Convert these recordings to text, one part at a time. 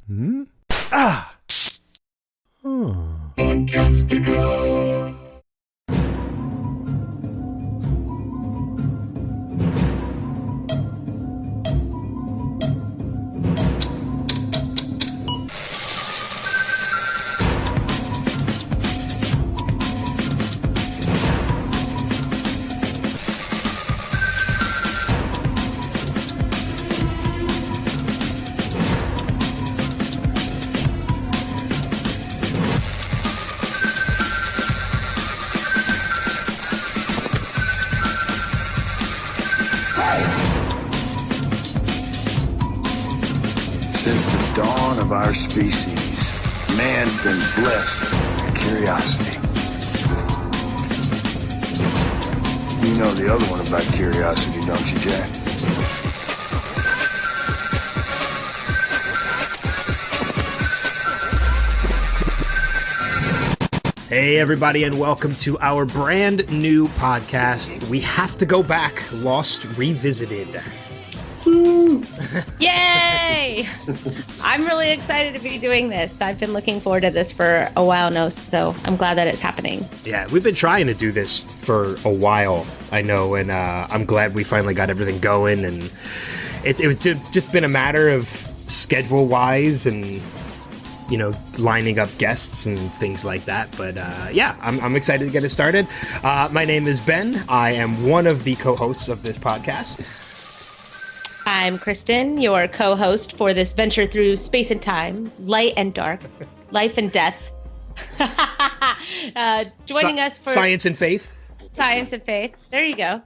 Hmm? Ah! Oh. Of our species, man's been blessed with curiosity. You know the other one about curiosity, don't you, Jack? Hey everybody, and welcome to our brand new podcast. We have to go back, Lost Revisited. Yay! I'm really excited to be doing this. I've been looking forward to this for a while now, so I'm glad that it's happening. Yeah, we've been trying to do this for a while, I know, and I'm glad we finally got everything going, and it was just been a matter of schedule-wise and, you know, lining up guests and things like that, but yeah, I'm excited to get it started. My name is Ben. I am one of the co-hosts of this podcast. I'm Kristen, your co-host for this venture through space and time, light and dark, life and death. Joining us for Science and Faith. Science and Faith. There you go.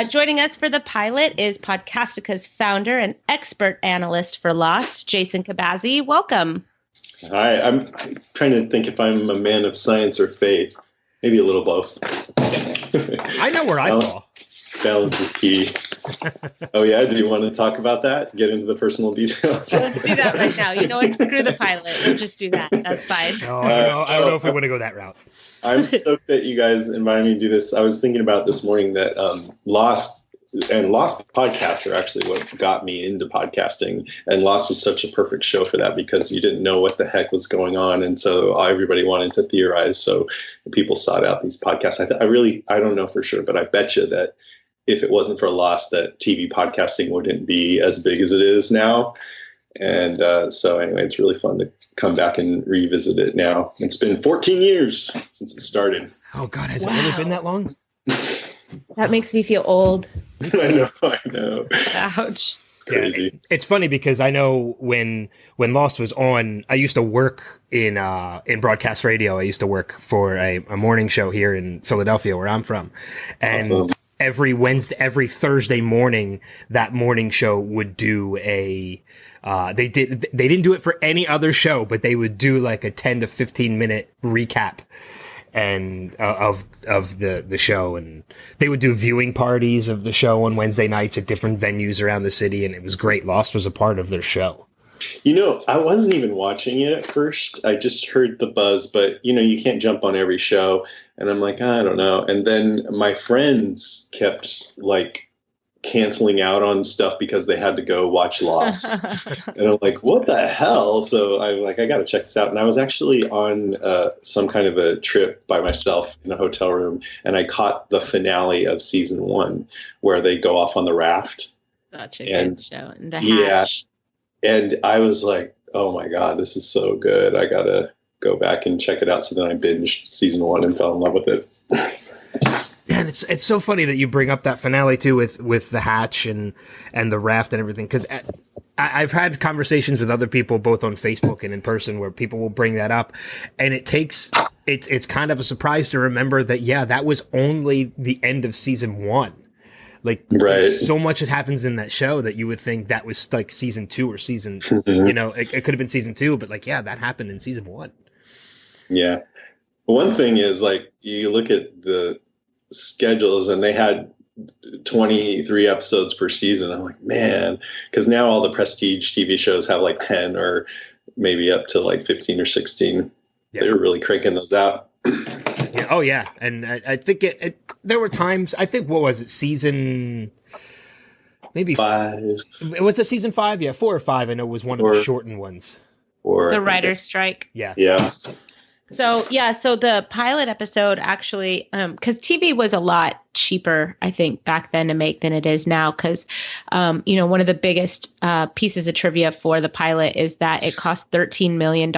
Joining us for the pilot is Podcastica's founder and expert analyst for Lost, Jason Kabazzi. Welcome. Hi, I'm trying to think if I'm a man of science or faith. Maybe a little both. I know where I fall. Balance is key. Oh yeah, do you want to talk about that? Get into the personal details? Let's do that right now. You know what? Screw the pilot. We'll just do that. That's fine. No, I don't know if we want to go that route. I'm stoked that you guys invited me to do this. I was thinking about this morning that Lost podcasts are actually what got me into podcasting, and Lost was such a perfect show for that because you didn't know what the heck was going on, and so everybody wanted to theorize. So people sought out these podcasts. I don't know for sure, but I bet you that if it wasn't for Lost, that TV podcasting wouldn't be as big as it is now. And so anyway, it's really fun to come back and revisit it now. It's been 14 years since it started. Oh God, has it really been that long? That makes me feel old. I know. Ouch. Crazy. Yeah, it's funny because I know when Lost was on, I used to work in broadcast radio. I used to work for a morning show here in Philadelphia, where I'm from, and awesome. every Thursday morning, that morning show would do a. They didn't do it for any other show, but they would do like a 10 to 15 minute recap and of the show, and they would do viewing parties of the show on Wednesday nights at different venues around the city, and it was great. Lost was a part of their show. You know, I wasn't even watching it at first. I just heard the buzz, but you know, you can't jump on every show, and I'm like, I don't know. And then my friends kept like canceling out on stuff because they had to go watch Lost. And I'm like, what the hell? So I'm like, I got to check this out. And I was actually on some kind of a trip by myself in a hotel room, and I caught the finale of season 1 where they go off on the raft. Such a good show. And the yeah, hatch. And I was like, oh my God, this is so good. I got to go back and check it out. So then I binged season 1 and fell in love with it. Yeah, and it's so funny that you bring up that finale too with the hatch and the raft and everything, because I've had conversations with other people both on Facebook and in person where people will bring that up, and it's kind of a surprise to remember that that was only the end of season 1. Like, right. So much that happens in that show that you would think that was like season 2 or season, you know, it could have been season 2, but like, that happened in season 1. Yeah. One thing is, like, you look at the schedules and they had 23 episodes per season. I'm like, man, because now all the prestige TV shows have like 10 or maybe up to like 15 or 16. Yeah. They were really cranking those out. Yeah. Oh yeah. And I think there were times, I think, what was it? Season maybe 5. Was it season 5? Yeah. 4 or 5. I know was one of the shortened ones. or The writer's strike. Yeah. Yeah. So the pilot episode actually, because TV was a lot cheaper, I think, back then to make than it is now. Because, one of the biggest pieces of trivia for the pilot is that it cost $13 million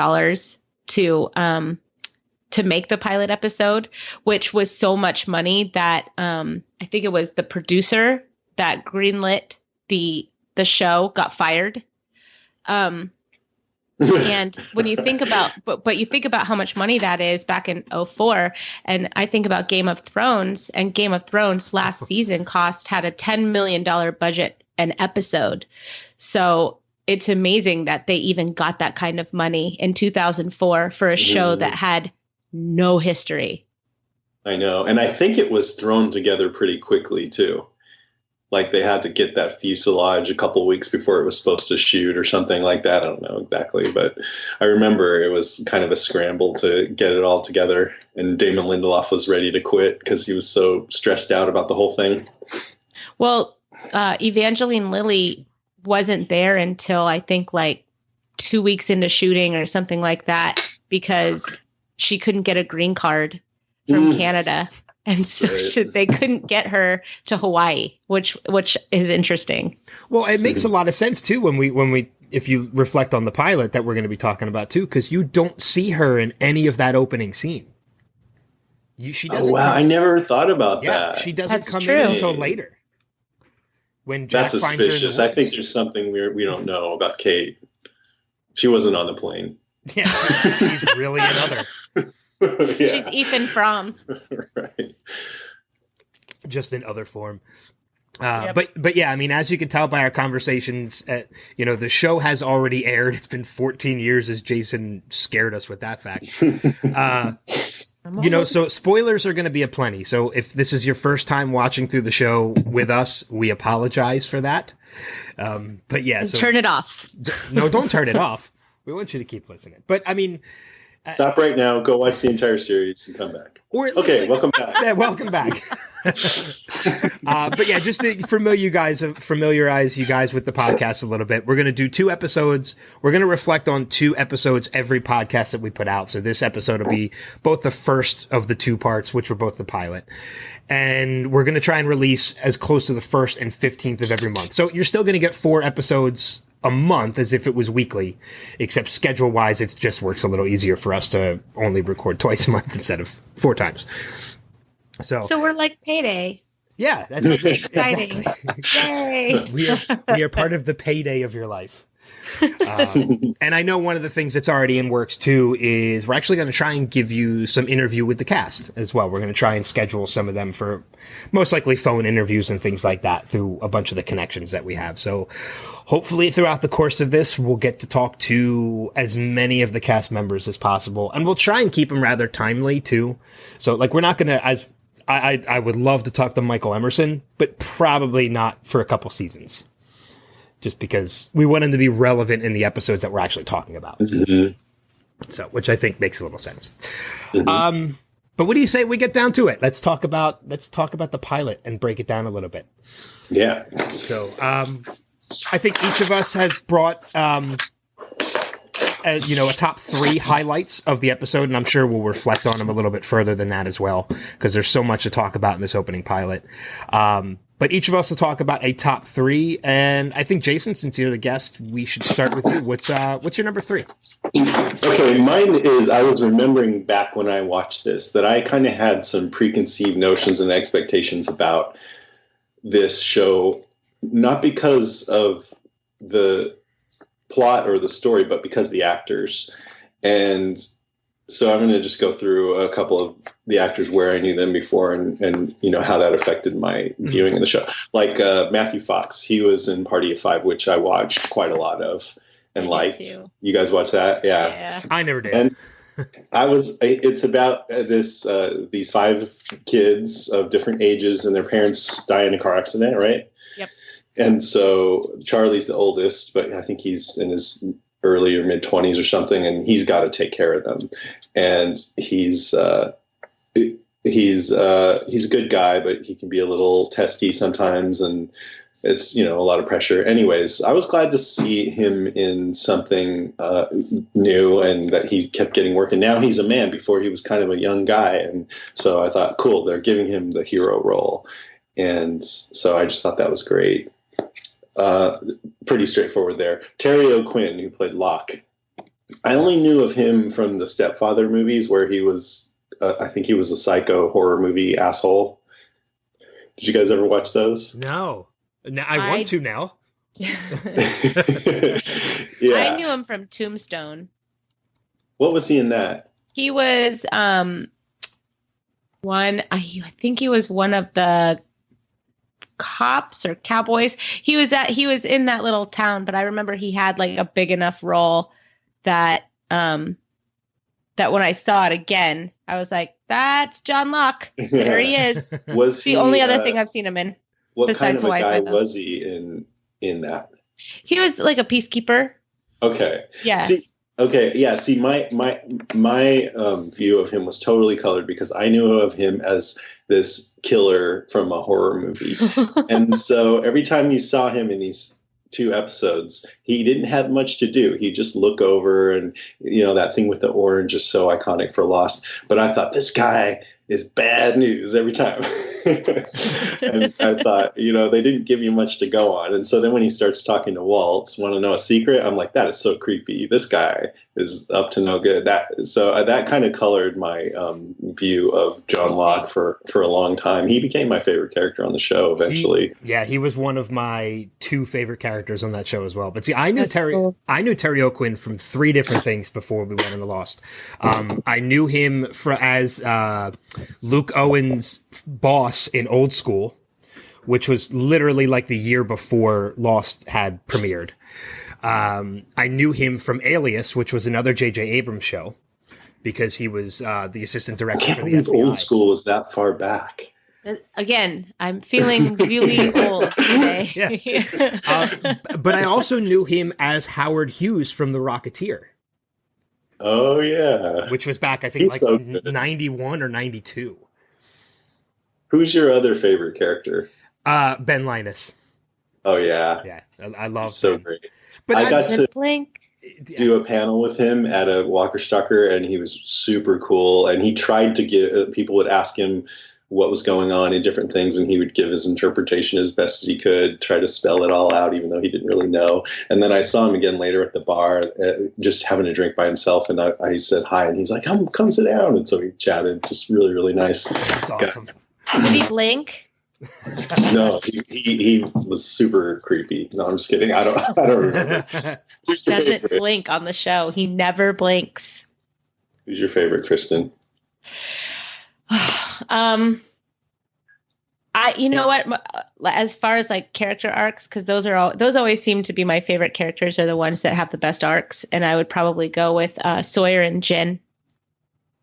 to make the pilot episode, which was so much money that I think it was the producer that greenlit the show got fired. And when you think about, but you think about how much money that is back in 2004, and I think about Game of Thrones, and Game of Thrones last season had a $10 million budget an episode. So it's amazing that they even got that kind of money in 2004 for a show that had no history. I know. And I think it was thrown together pretty quickly too. Like they had to get that fuselage a couple weeks before it was supposed to shoot or something like that. I don't know exactly, but I remember it was kind of a scramble to get it all together. And Damon Lindelof was ready to quit because he was so stressed out about the whole thing. Well, Evangeline Lilly wasn't there until I think like 2 weeks into shooting or something like that, because she couldn't get a green card from Canada. And so they couldn't get her to Hawaii, which is interesting. Well, it makes a lot of sense too when we if you reflect on the pilot that we're going to be talking about too, because you don't see her in any of that opening scene. She doesn't. Oh wow, I never thought about that. She doesn't That's come true. in until later. When Jack That's finds her in the suspicious. I think woods. there's something we don't know about Kate. She wasn't on the plane. Yeah, she's really another. She's Ethan Frome. Right. Just in other form. But yeah, I mean, as you can tell by our conversations, the show has already aired. It's been 14 years, as Jason scared us with that fact. So spoilers are going to be aplenty. So if this is your first time watching through the show with us, we apologize for that. But yeah, so Turn it off. no, don't turn it off. We want you to keep listening. But I mean, Stop right now. Go watch the entire series and come back. or at Okay, least, welcome back. Yeah, welcome back. But yeah, just to familiarize you guys with the podcast a little bit. We're going to do 2 episodes. We're going to reflect on 2 episodes every podcast that we put out. So this episode will be both the first of the 2 parts, which were both the pilot. And we're going to try and release as close to the 1st and 15th of every month. So you're still going to get 4 episodes a month as if it was weekly, except schedule wise, it just works a little easier for us to only record twice a month instead of 4 times. So we're like Payday. yeah, that's Exciting. Yay. we are part of the payday of your life. And I know one of the things that's already in works too is we're actually going to try and give you some interview with the cast as well. We're going to try and schedule some of them for most likely phone interviews and things like that through a bunch of the connections that we have. So hopefully throughout the course of this, we'll get to talk to as many of the cast members as possible, and we'll try and keep them rather timely too. So like, we're not going to, I would love to talk to Michael Emerson, but probably not for a couple seasons. Just because we want him to be relevant in the episodes that we're actually talking about. Mm-hmm. So, which I think makes a little sense. Mm-hmm. But what do you say we get down to it? Let's talk about the pilot and break it down a little bit. Yeah. So, I think each of us has brought, a top 3 highlights of the episode, and I'm sure we'll reflect on them a little bit further than that as well, because there's so much to talk about in this opening pilot. But each of us will talk about a top 3, and I think Jason, since you're the guest, we should start with you. What's your number 3? Okay, mine is, I was remembering back when I watched this that I kind of had some preconceived notions and expectations about this show, not because of the plot or the story, but because of the actors. And so I'm going to just go through a couple of the actors where I knew them before and how that affected my viewing of the show. Like Matthew Fox, he was in Party of Five, which I watched quite a lot of and liked. Too. You guys watch that? Yeah. I never did. And it's about these 5 kids of different ages, and their parents die in a car accident, right? Yep. And so Charlie's the oldest, but I think he's in his early or mid 20s or something, and he's got to take care of them. And he's a good guy, but he can be a little testy sometimes. And it's, a lot of pressure. Anyways, I was glad to see him in something new, and that he kept getting work. And now he's a man. Before he was kind of a young guy. And so I thought, cool, they're giving him the hero role. And so I just thought that was great. Pretty straightforward there. Terry O'Quinn, who played Locke. I only knew of him from the Stepfather movies, where he was, I think he was a psycho horror movie asshole. Did you guys ever watch those? No. Now, I want to now. Yeah. I knew him from Tombstone. What was he in that? He was I think he was one of the cops or cowboys. He was in that little town, but I remember he had like a big enough role that when I saw it again, I was like, that's John Locke. There he is. Was the only other thing I've seen him in. What besides kind of a guy Hawaii, was he in that? He was like a peacekeeper. Okay. Yeah. See, my view of him was totally colored, because I knew of him as this killer from a horror movie. And so every time you saw him in these 2 episodes, he didn't have much to do. He'd just look over, and that thing with the orange is so iconic for Lost. But I thought, this guy is bad news every time. And I thought, they didn't give you much to go on. And so then when he starts talking to Waltz, want to know a secret? I'm like, that is so creepy. This guy is up to no good. That kind of colored my view of John Locke for a long time. He became my favorite character on the show eventually. He was one of my 2 favorite characters on that show as well. But see, I knew Terry O'Quinn from 3 different things before we went into Lost. I knew him as Luke Owen's boss in Old School, which was literally like the year before Lost had premiered. I knew him from Alias, which was another J.J. Abrams show, because he was the assistant director for the FBI. Old School was that far back. Again, I'm feeling really old today. Yeah. But I also knew him as Howard Hughes from The Rocketeer. Oh, yeah. Which was back, I think, 91 or 92. Who's your other favorite character? Ben Linus. Oh, yeah. Yeah, I love him. So great. But I got to Blink. do a panel with him at a Walker Stalker, and he was super cool. And he tried to give, people would ask him what was going on in different things, and he would give his interpretation as best as he could, try to spell it all out, even though he didn't really know. And then I saw him again later at the bar, just having a drink by himself, and I said hi, and he's like, come sit down. And so we chatted, just really, really nice. That's awesome. Did he blink? No, he was super creepy. No, I'm just kidding. I don't remember. Doesn't blink on the show. He never blinks. Who's your favorite, Kristen? You know what? As far as like character arcs, because those always seem to be my favorite characters, are the ones that have the best arcs, and I would probably go with Sawyer and Jin.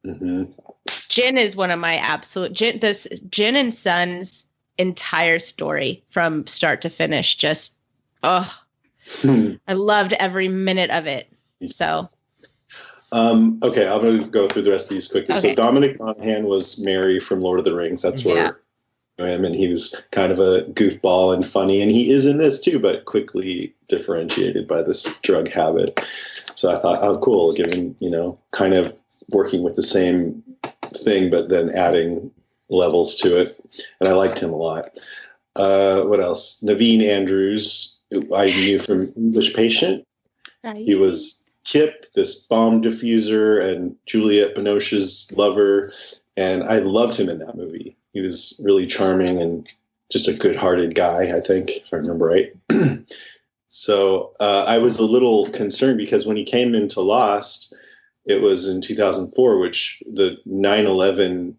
Mm-hmm. Jin is one of my absolute Jin and Sun's entire story from start to finish. Just I loved every minute of it. So. Okay, I'm going to go through the rest of these quickly. Okay. So Dominic Monaghan was Merry from Lord of the Rings. That's where him, and he was kind of a goofball and funny, and he is in this too, but quickly differentiated by this drug habit. So I thought, oh, cool, given, kind of working with the same thing, but then adding levels to it. And I liked him a lot. What else? Naveen Andrews, I knew from English Patient. He was Kip, this bomb diffuser, and Juliette Binoche's lover. And I loved him in that movie. He was really charming and just a good-hearted guy, I think, if I remember right. So I was a little concerned because when he came into Lost, it was in 2004, which the 9/11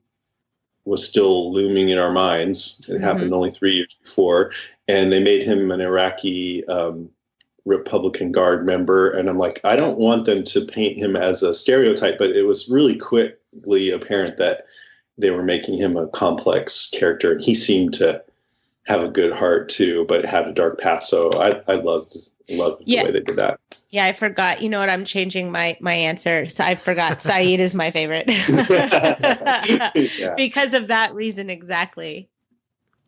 was still looming in our minds. It happened only 3 years before. And they made him an Iraqi Republican Guard member. And I'm like, I don't want them to paint him as a stereotype, but it was really quickly apparent that they were making him a complex character. And he seemed to have a good heart too, but had a dark past. So I loved the way they did that. Yeah, I forgot. You know what? I'm changing my answer. So I forgot. Saeed is my favorite. Because of that reason exactly.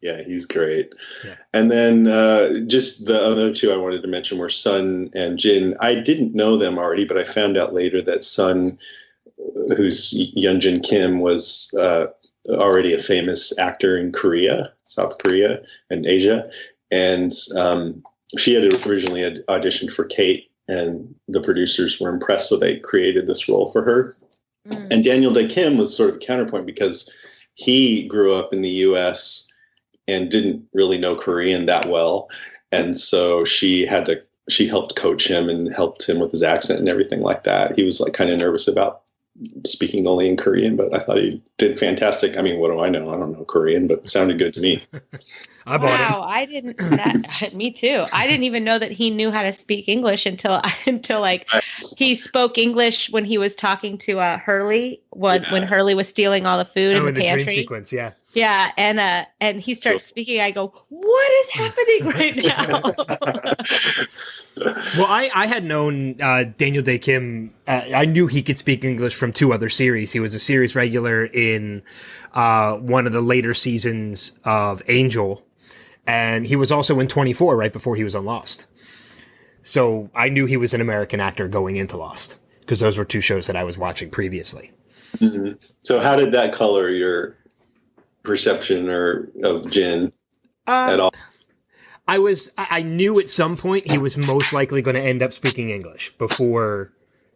Yeah, he's great. Yeah. And then just the other two I wanted to mention were Sun and Jin. I didn't know them already, but I found out later that Sun, who's Yeonjin Kim, was already a famous actor in Korea, South Korea, and Asia. And she had originally auditioned for Kate, and the producers were impressed, so they created this role for her. And Daniel Day Kim was sort of a counterpoint because he grew up in the U.S. and didn't really know Korean that well. And so she helped coach him and helped him with his accent and everything like that. He was like kind of nervous about speaking only in Korean, but I thought he did fantastic. I mean, what do I know? I don't know Korean, but it sounded good to me. Wow, I didn't. Me too. I didn't even know that he knew how to speak English until like he spoke English when he was talking to Hurley when Hurley was stealing all the food in the pantry. Dream sequence, yeah. Yeah, and he starts speaking. I go, what is happening right now? Well, I had known Daniel Day Kim. I knew he could speak English from two other series. He was a series regular in one of the later seasons of Angel, and he was also in 24 right before he was on Lost. So I knew he was an American actor going into Lost because those were two shows that I was watching previously. Mm-hmm. So how did that color your perception of Jin at all? I knew at some point he was most likely going to end up speaking English before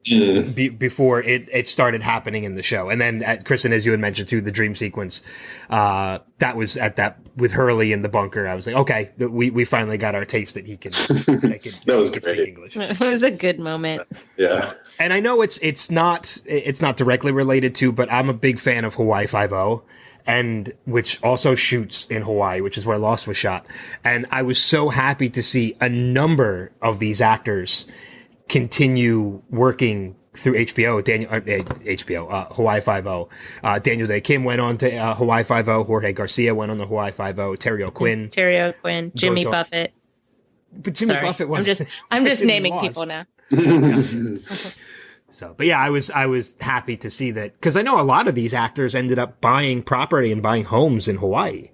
it started happening in the show. And then, Kristen, as you had mentioned too, the dream sequence, that was with Hurley in the bunker. I was like, okay, we finally got our taste that he can, that was great. Speak English. It was a good moment. Yeah. So, and I know it's not directly related to, but I'm a big fan of Hawaii Five-0. And which also shoots in Hawaii, which is where Lost was shot. And I was so happy to see a number of these actors continue working through HBO. Hawaii Five-0. Daniel Day Kim went on to Hawaii Five-0. Jorge Garcia went on to Hawaii Five-0. Terry O'Quinn, Jimmy Buffett. But Jimmy Buffett was. I'm just naming people now. So, but yeah, I was happy to see that because I know a lot of these actors ended up buying property and buying homes in Hawaii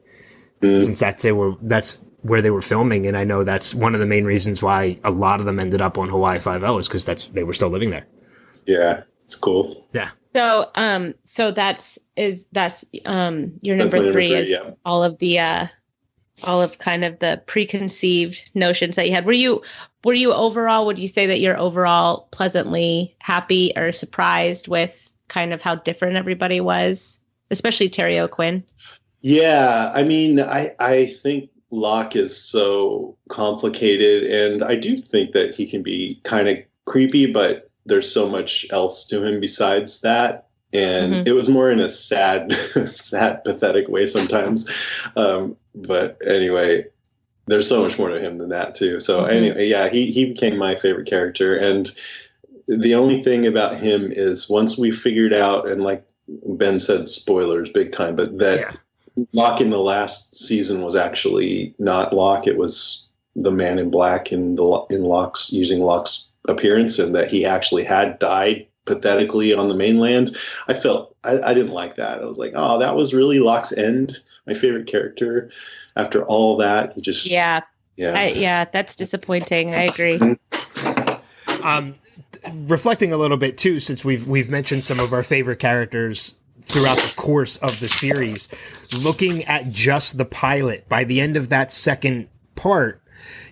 since that's where they were filming. And I know that's one of the main reasons why a lot of them ended up on Hawaii Five-0 is because they were still living there. Yeah, it's cool. Yeah. So that's your number three is yeah. all of kind of the preconceived notions that you had. Were you overall, would you say that you're overall pleasantly happy or surprised with kind of how different everybody was, especially Terry O'Quinn? Yeah, I mean, I think Locke is so complicated, and I do think that he can be kind of creepy, but there's so much else to him besides that. And it was more in a sad, pathetic way sometimes. But anyway, there's so much more to him than that too. So anyway, yeah, he became my favorite character. And the only thing about him is once we figured out, and like Ben said, spoilers big time, but that Locke in the last season was actually not Locke. It was the man in black in Locke's using Locke's appearance, and that he actually had died pathetically on the mainland. I didn't like that. I was like, oh, that was really Locke's end. My favorite character. After all that, he just that's disappointing. I agree. Reflecting a little bit too, since we've mentioned some of our favorite characters throughout the course of the series, looking at just the pilot, by the end of that second part,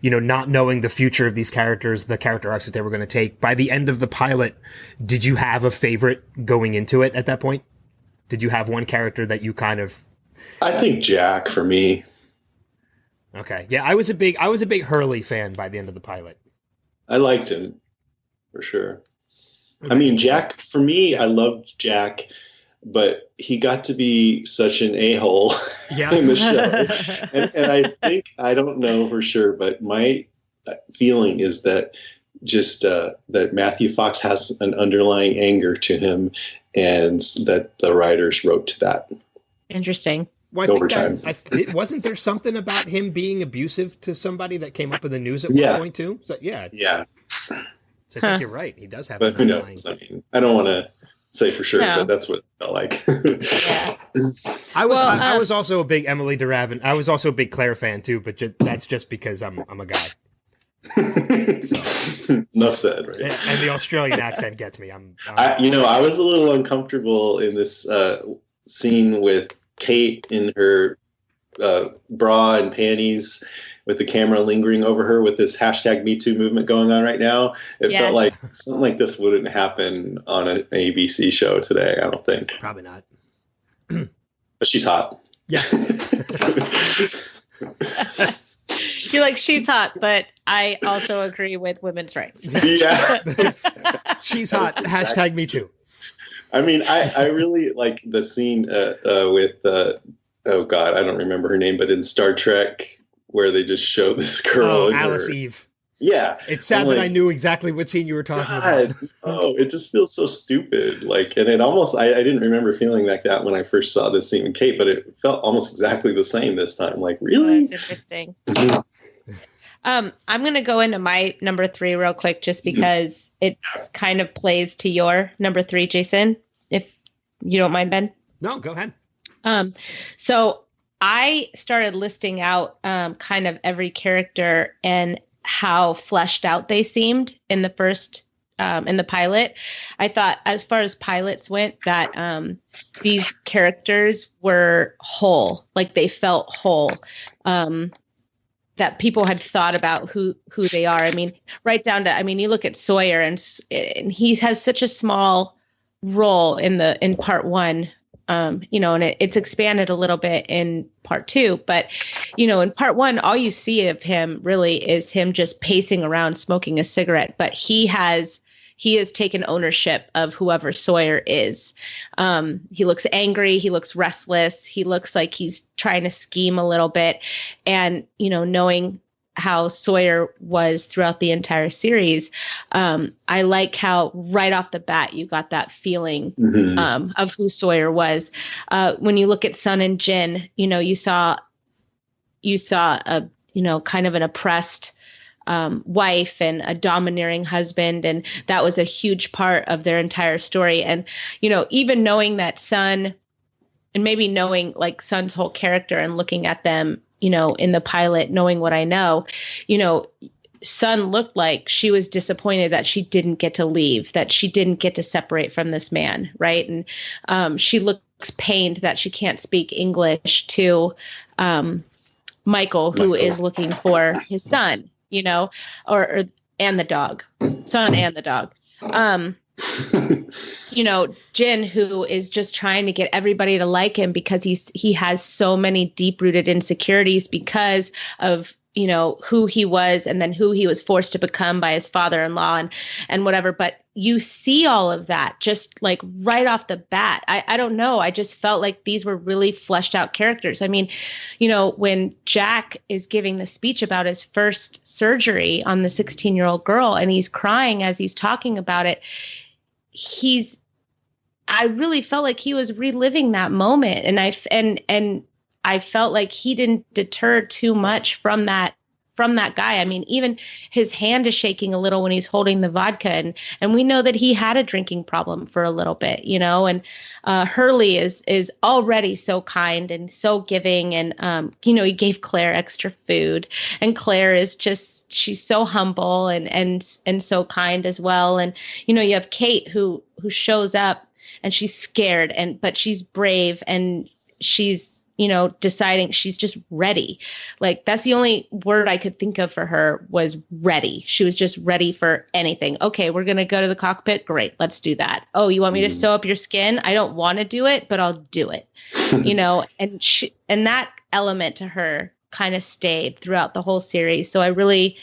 not knowing the future of these characters, the character arcs that they were going to take, by the end of the pilot, did you have a favorite going into it at that point? Did you have one character that you kind of... I think Jack for me. Okay. Yeah, I was a big Hurley fan by the end of the pilot. I liked him for sure. Okay. I mean, Jack, for me, I loved Jack, but he got to be such an a-hole in the show. And I think, I don't know for sure, but my feeling is that just that Matthew Fox has an underlying anger to him, and that the writers wrote to that. Interesting. Well, wasn't there something about him being abusive to somebody that came up in the news at one point too? So, yeah. Yeah. So I think you're right. He does have. But who knows? I mean, I don't want to say for sure, No. but that's what it felt like. Yeah. I was also a big Emily DeRavin. I was also a big Claire fan too, but that's just because I'm a guy. So. Enough said, right? And the Australian accent gets me. I was a little uncomfortable in this scene with Kate in her bra and panties, with the camera lingering over her, with this hashtag Me Too movement going on right now. It felt like something like this wouldn't happen on an ABC show today, I don't think. Probably not. But she's hot. Yeah. You're like, she's hot, but I also agree with women's rights. Yeah. She's hot. Hashtag Me Too. I mean, I really like the scene with, oh God, I don't remember her name, but in Star Trek, where they just show this girl. Oh, Alice Eve. Yeah. It's sad that I knew exactly what scene you were talking about. Oh, it just feels so stupid. Like, and it almost, I didn't remember feeling like that when I first saw this scene with Kate, but it felt almost exactly the same this time. Like, really? Oh, that's interesting. I'm going to go into my number 3 real quick, just because it kind of plays to your number 3, Jason, if you don't mind, Ben. No, go ahead. So I started listing out kind of every character and how fleshed out they seemed in the first, in the pilot. I thought, as far as pilots went, that these characters were whole, like they felt whole. That people had thought about who they are. I mean, right down to, you look at Sawyer and he has such a small role in part 1. And it's expanded a little bit in part 2, but, in part 1, all you see of him really is him just pacing around smoking a cigarette, but he has taken ownership of whoever Sawyer is. He looks angry. He looks restless. He looks like he's trying to scheme a little bit. And, knowing how Sawyer was throughout the entire series, I like how right off the bat you got that feeling of who Sawyer was. When you look at Sun and Jin, you saw a kind of an oppressed wife and a domineering husband, and that was a huge part of their entire story. And even knowing that Sun, and maybe knowing like Sun's whole character and looking at them, in the pilot, knowing what I know, Sun looked like she was disappointed that she didn't get to leave, that she didn't get to separate from this man, right? And she looks pained that she can't speak English to Michael, who is looking for his son, or and the dog, son and the dog. Jin, who is just trying to get everybody to like him because he has so many deep-rooted insecurities because of, who he was and then who he was forced to become by his father-in-law and whatever. But you see all of that just like right off the bat. I don't know. I just felt like these were really fleshed out characters. I mean, when Jack is giving the speech about his first surgery on the 16-year-old girl and he's crying as he's talking about it, I really felt like he was reliving that moment. And I felt like he didn't deter too much from that guy. I mean, even his hand is shaking a little when he's holding the vodka, and we know that he had a drinking problem for a little bit, and Hurley is already so kind and so giving, and he gave Claire extra food, and Claire is just, she's so humble and so kind as well. And you have Kate who shows up and she's scared but she's brave, and she's deciding she's just ready. Like, that's the only word I could think of for her, was ready. She was just ready for anything. Okay, we're going to go to the cockpit. Great. Let's do that. Oh, you want me to sew up your skin? I don't want to do it, but I'll do it. And that element to her kind of stayed throughout the whole series. So I really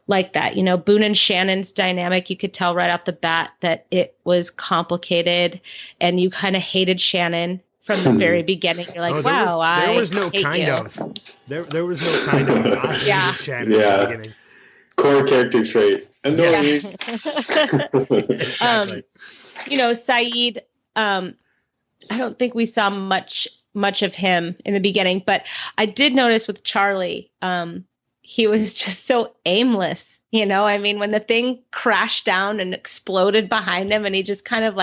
like that. Boone and Shannon's dynamic, you could tell right off the bat that it was complicated, and you kind of hated Shannon from the very beginning. You're like, there was no kind of. There was no kind of. I hated Shannon at the beginning. Core character trait. Annoying. Exactly. Saeed, I don't think we saw much of him in the beginning, but I did notice with Charlie, he was just so aimless. You know, I mean, when the thing crashed down and exploded behind him and he just kind of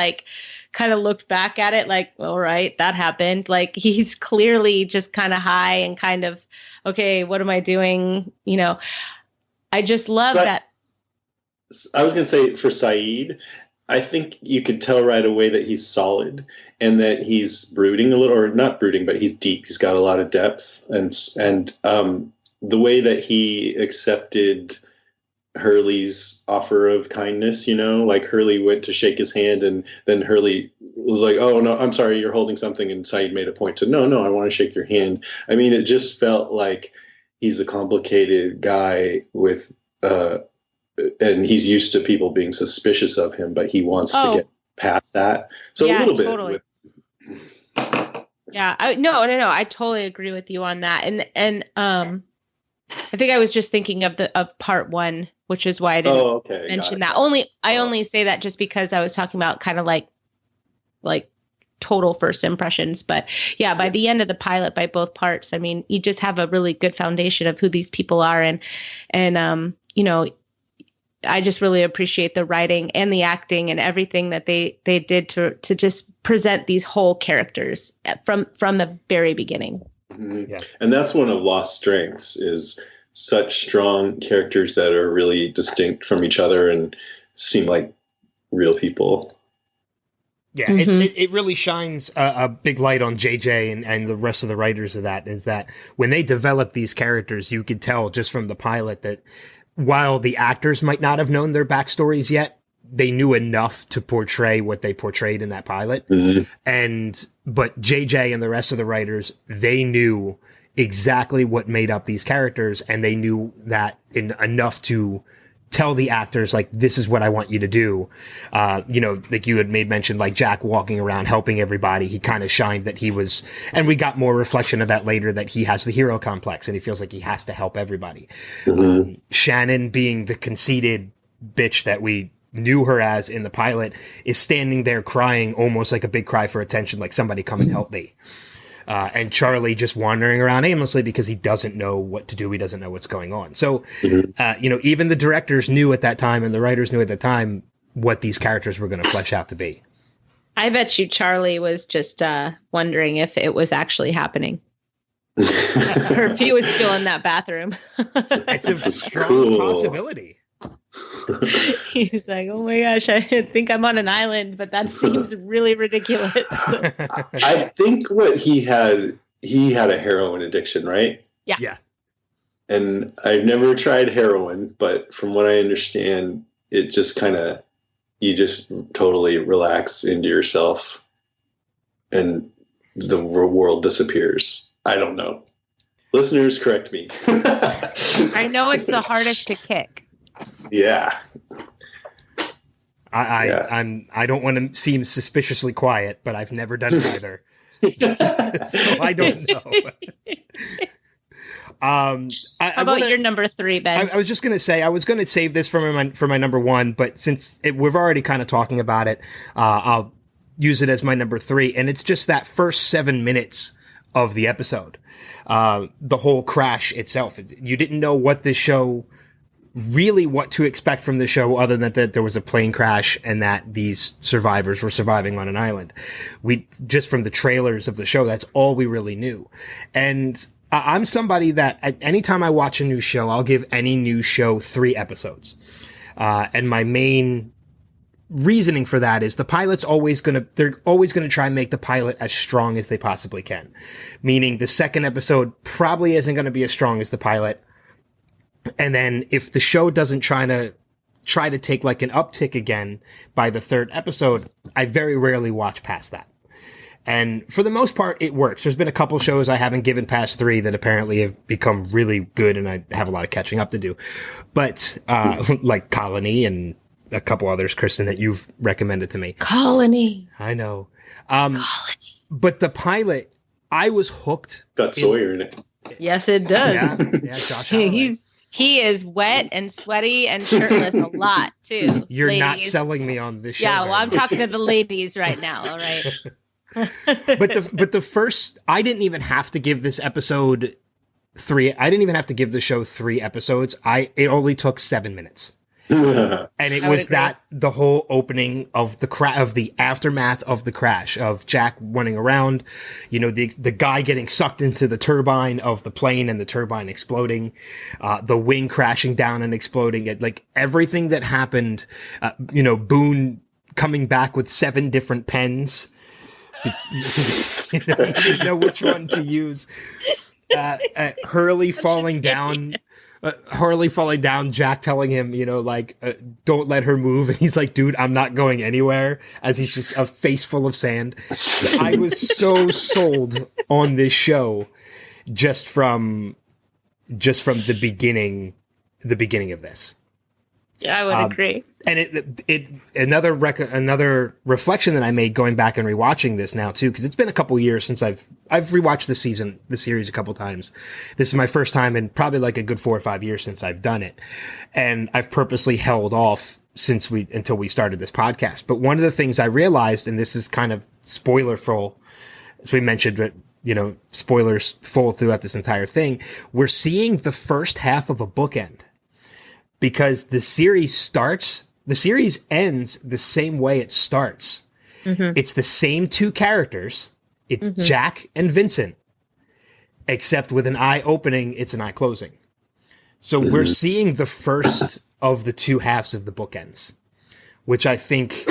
looked back at it like, all right, that happened. Like he's clearly just kind of high and kind of, okay, what am I doing? You know, I just love that. I was going to say for Saeed, I think you could tell right away that he's solid and that he's brooding a little, or not brooding, but he's deep. He's got a lot of depth, and the way that he accepted Hurley's offer of kindness, you know, like Hurley went to shake his hand and then Hurley was like, oh no, I'm sorry, you're holding something. And Saeed made a point to, no, I want to shake your hand. I mean, it just felt like he's a complicated guy with, and he's used to people being suspicious of him, but he wants to get past that. So yeah, a little totally. bit. Yeah, no. I totally agree with you on that. And I think I was just thinking of part one, which is why I didn't mention that. I only say that just because I was talking about kind of like total first impressions. But yeah, by the end of the pilot, by both parts, I mean, you just have a really good foundation of who these people are. And you know, I just really appreciate the writing and the acting and everything that they did to just present these whole characters from the very beginning. Mm-hmm. Yeah. And that's one of Lost's strengths, is such strong characters that are really distinct from each other and seem like real people. Yeah, mm-hmm. It really shines a big light on JJ and the rest of the writers of that, is that when they develop these characters, you could tell just from the pilot that while the actors might not have known their backstories yet, they knew enough to portray what they portrayed in that pilot. Mm-hmm. But JJ and the rest of the writers, they knew exactly what made up these characters, and they knew that enough to tell the actors, like, this is what I want you to do. You know, like you had made mention, like Jack walking around helping everybody. He kind of shined that he was, and we got more reflection of that later, that he has the hero complex and he feels like he has to help everybody. Mm-hmm. Shannon, being the conceited bitch that we knew her as in the pilot, is standing there crying almost like a big cry for attention, like somebody come and help me. And Charlie just wandering around aimlessly because he doesn't know what to do. He doesn't know what's going on. So, you know, even the directors knew at that time and the writers knew at that time what these characters were going to flesh out to be. I bet you Charlie was just wondering if it was actually happening. Or if he was still in that bathroom. It's a strong possibility. He's like, oh my gosh, I think I'm on an island, but that seems really ridiculous. I think what he had a heroin addiction, right? Yeah. And I've never tried heroin, but from what I understand, it just kind of, you just totally relax into yourself and the world disappears. I don't know. Listeners, correct me. I know it's the hardest to kick. Yeah. I don't want to seem suspiciously quiet, but I've never done it either. So I don't know. How about your number 3, Ben? I was just going to say, I was going to save this for my number 1, but since we're already kind of talking about it, I'll use it as my number 3. And it's just that first 7 minutes of the episode. The whole crash itself. You didn't know what this show, really what to expect from the show, other than that there was a plane crash and that these survivors were surviving on an island. We just, from the trailers of the show, that's all we really knew. And I'm somebody that anytime I watch a new show, I'll give any new show 3 episodes. And my main reasoning for that is they're always going to try and make the pilot as strong as they possibly can. Meaning the second episode probably isn't going to be as strong as the pilot. And then if the show doesn't try to take like an uptick again by the 3rd episode, I very rarely watch past that. And for the most part, it works. There's been a couple shows I haven't given past 3 that apparently have become really good, and I have a lot of catching up to do. But, like Colony and a couple others, Kristen, that you've recommended to me. Colony. I know. Colony. But the pilot, I was hooked. Got Sawyer in it. Yes, it does. Yeah, Josh Holloway. He is wet and sweaty and shirtless a lot, too. You're ladies. not selling me on this show. Yeah, well, I'm talking to the ladies right now, all right? But the first, I didn't even have to give this episode I didn't even have to give the show 3 episodes. It only took 7 minutes. And it was that the whole opening of the aftermath of the crash, of Jack running around, the guy getting sucked into the turbine of the plane and the turbine exploding, the wing crashing down and exploding, like everything that happened, Boone coming back with 7 different pens. He didn't know which one to use. Hurley falling down, Jack telling him, don't let her move. And he's like, dude, I'm not going anywhere, as he's just a face full of sand. I was so sold on this show just from the beginning of this. Yeah, I would agree. And another reflection that I made going back and rewatching this now too, because it's been a couple years since I've rewatched the series a couple times. This is my first time in probably like a good 4 or 5 years since I've done it, and I've purposely held off until we started this podcast. But one of the things I realized, and this is kind of spoilerful, as we mentioned, spoilers full throughout this entire thing, we're seeing the first half of a bookend. Because the series ends the same way it starts. Mm-hmm. It's the same 2 characters. It's Jack and Vincent. Except with an eye opening, it's an eye closing. So we're seeing the first of the 2 halves of the bookends, which I think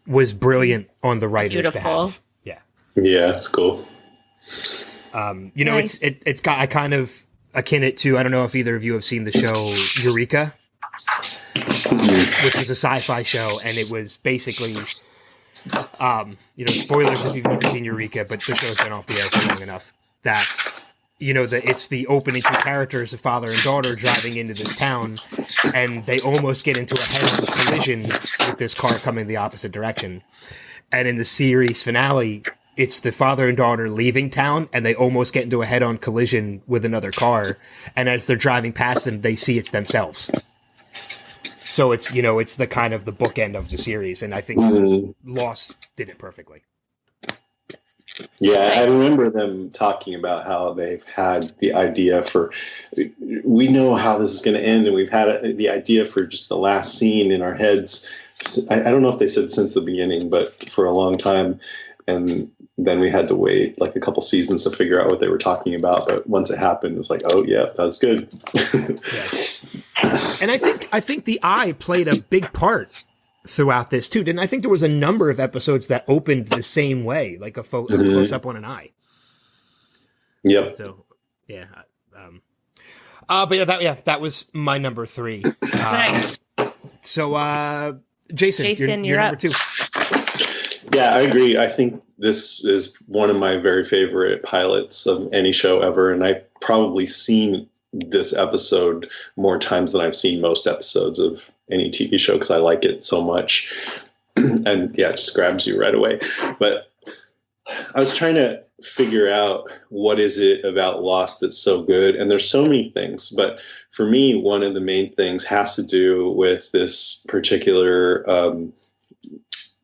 was brilliant on the writers to have. Yeah. Yeah, it's cool. Nice. It's got, I kind of akin it to, I don't know if either of you have seen the show Eureka, which was a sci-fi show, and it was basically, spoilers if you've never seen Eureka, but the show's been off the air for long enough that, it's the opening 2 characters, a father and daughter, driving into this town, and they almost get into a head-on collision with this car coming the opposite direction. And in the series finale, it's the father and daughter leaving town, and they almost get into a head-on collision with another car. And as they're driving past them, they see it's themselves. So it's, it's the kind of the bookend of the series. And I think Lost did it perfectly. Yeah, I remember them talking about how they've had the idea we know how this is going to end, and we've had the idea for just the last scene in our heads. I don't know if they said since the beginning, but for a long time. And then we had to wait like a couple seasons to figure out what they were talking about. But once it happened, it was like, oh yeah, that's good. And I think the eye played a big part throughout this too. Didn't I think there was a number of episodes that opened the same way, like a close up on an eye. Yep. So yeah. That was my number 3. Nice. So Jason, you're number 2. Yeah, I agree. I think this is one of my very favorite pilots of any show ever, and I've probably seen this episode more times than I've seen most episodes of any TV show because I like it so much. And yeah, it just grabs you right away. But I was trying to figure out what is it about Lost that's so good, and there's so many things, but for me, one of the main things has to do with this particular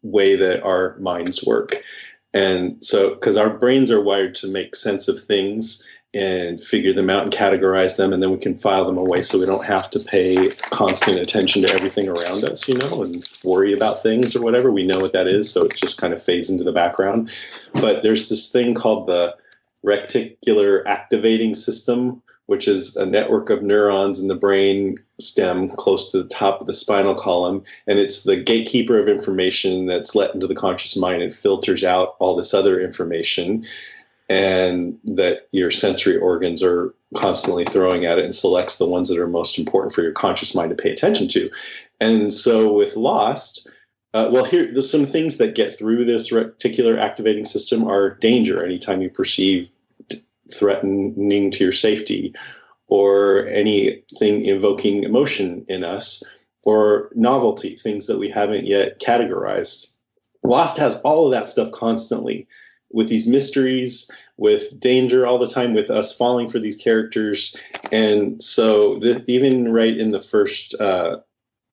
way that our minds work. And so, because our brains are wired to make sense of things and figure them out and categorize them, and then we can file them away so we don't have to pay constant attention to everything around us, and worry about things or whatever. We know what that is, so it just kind of fades into the background. But there's this thing called the reticular activating system, which is a network of neurons in the brain stem close to the top of the spinal column. And it's the gatekeeper of information that's let into the conscious mind and filters out all this other information, and that your sensory organs are constantly throwing at it and selects the ones that are most important for your conscious mind to pay attention to. And so with Lost, here, there's some things that get through this reticular activating system are danger. Anytime you perceive threatening to your safety, or anything invoking emotion in us, or novelty, things that we haven't yet categorized. Lost has all of that stuff constantly, with these mysteries, with danger all the time, with us falling for these characters. And so even right in the first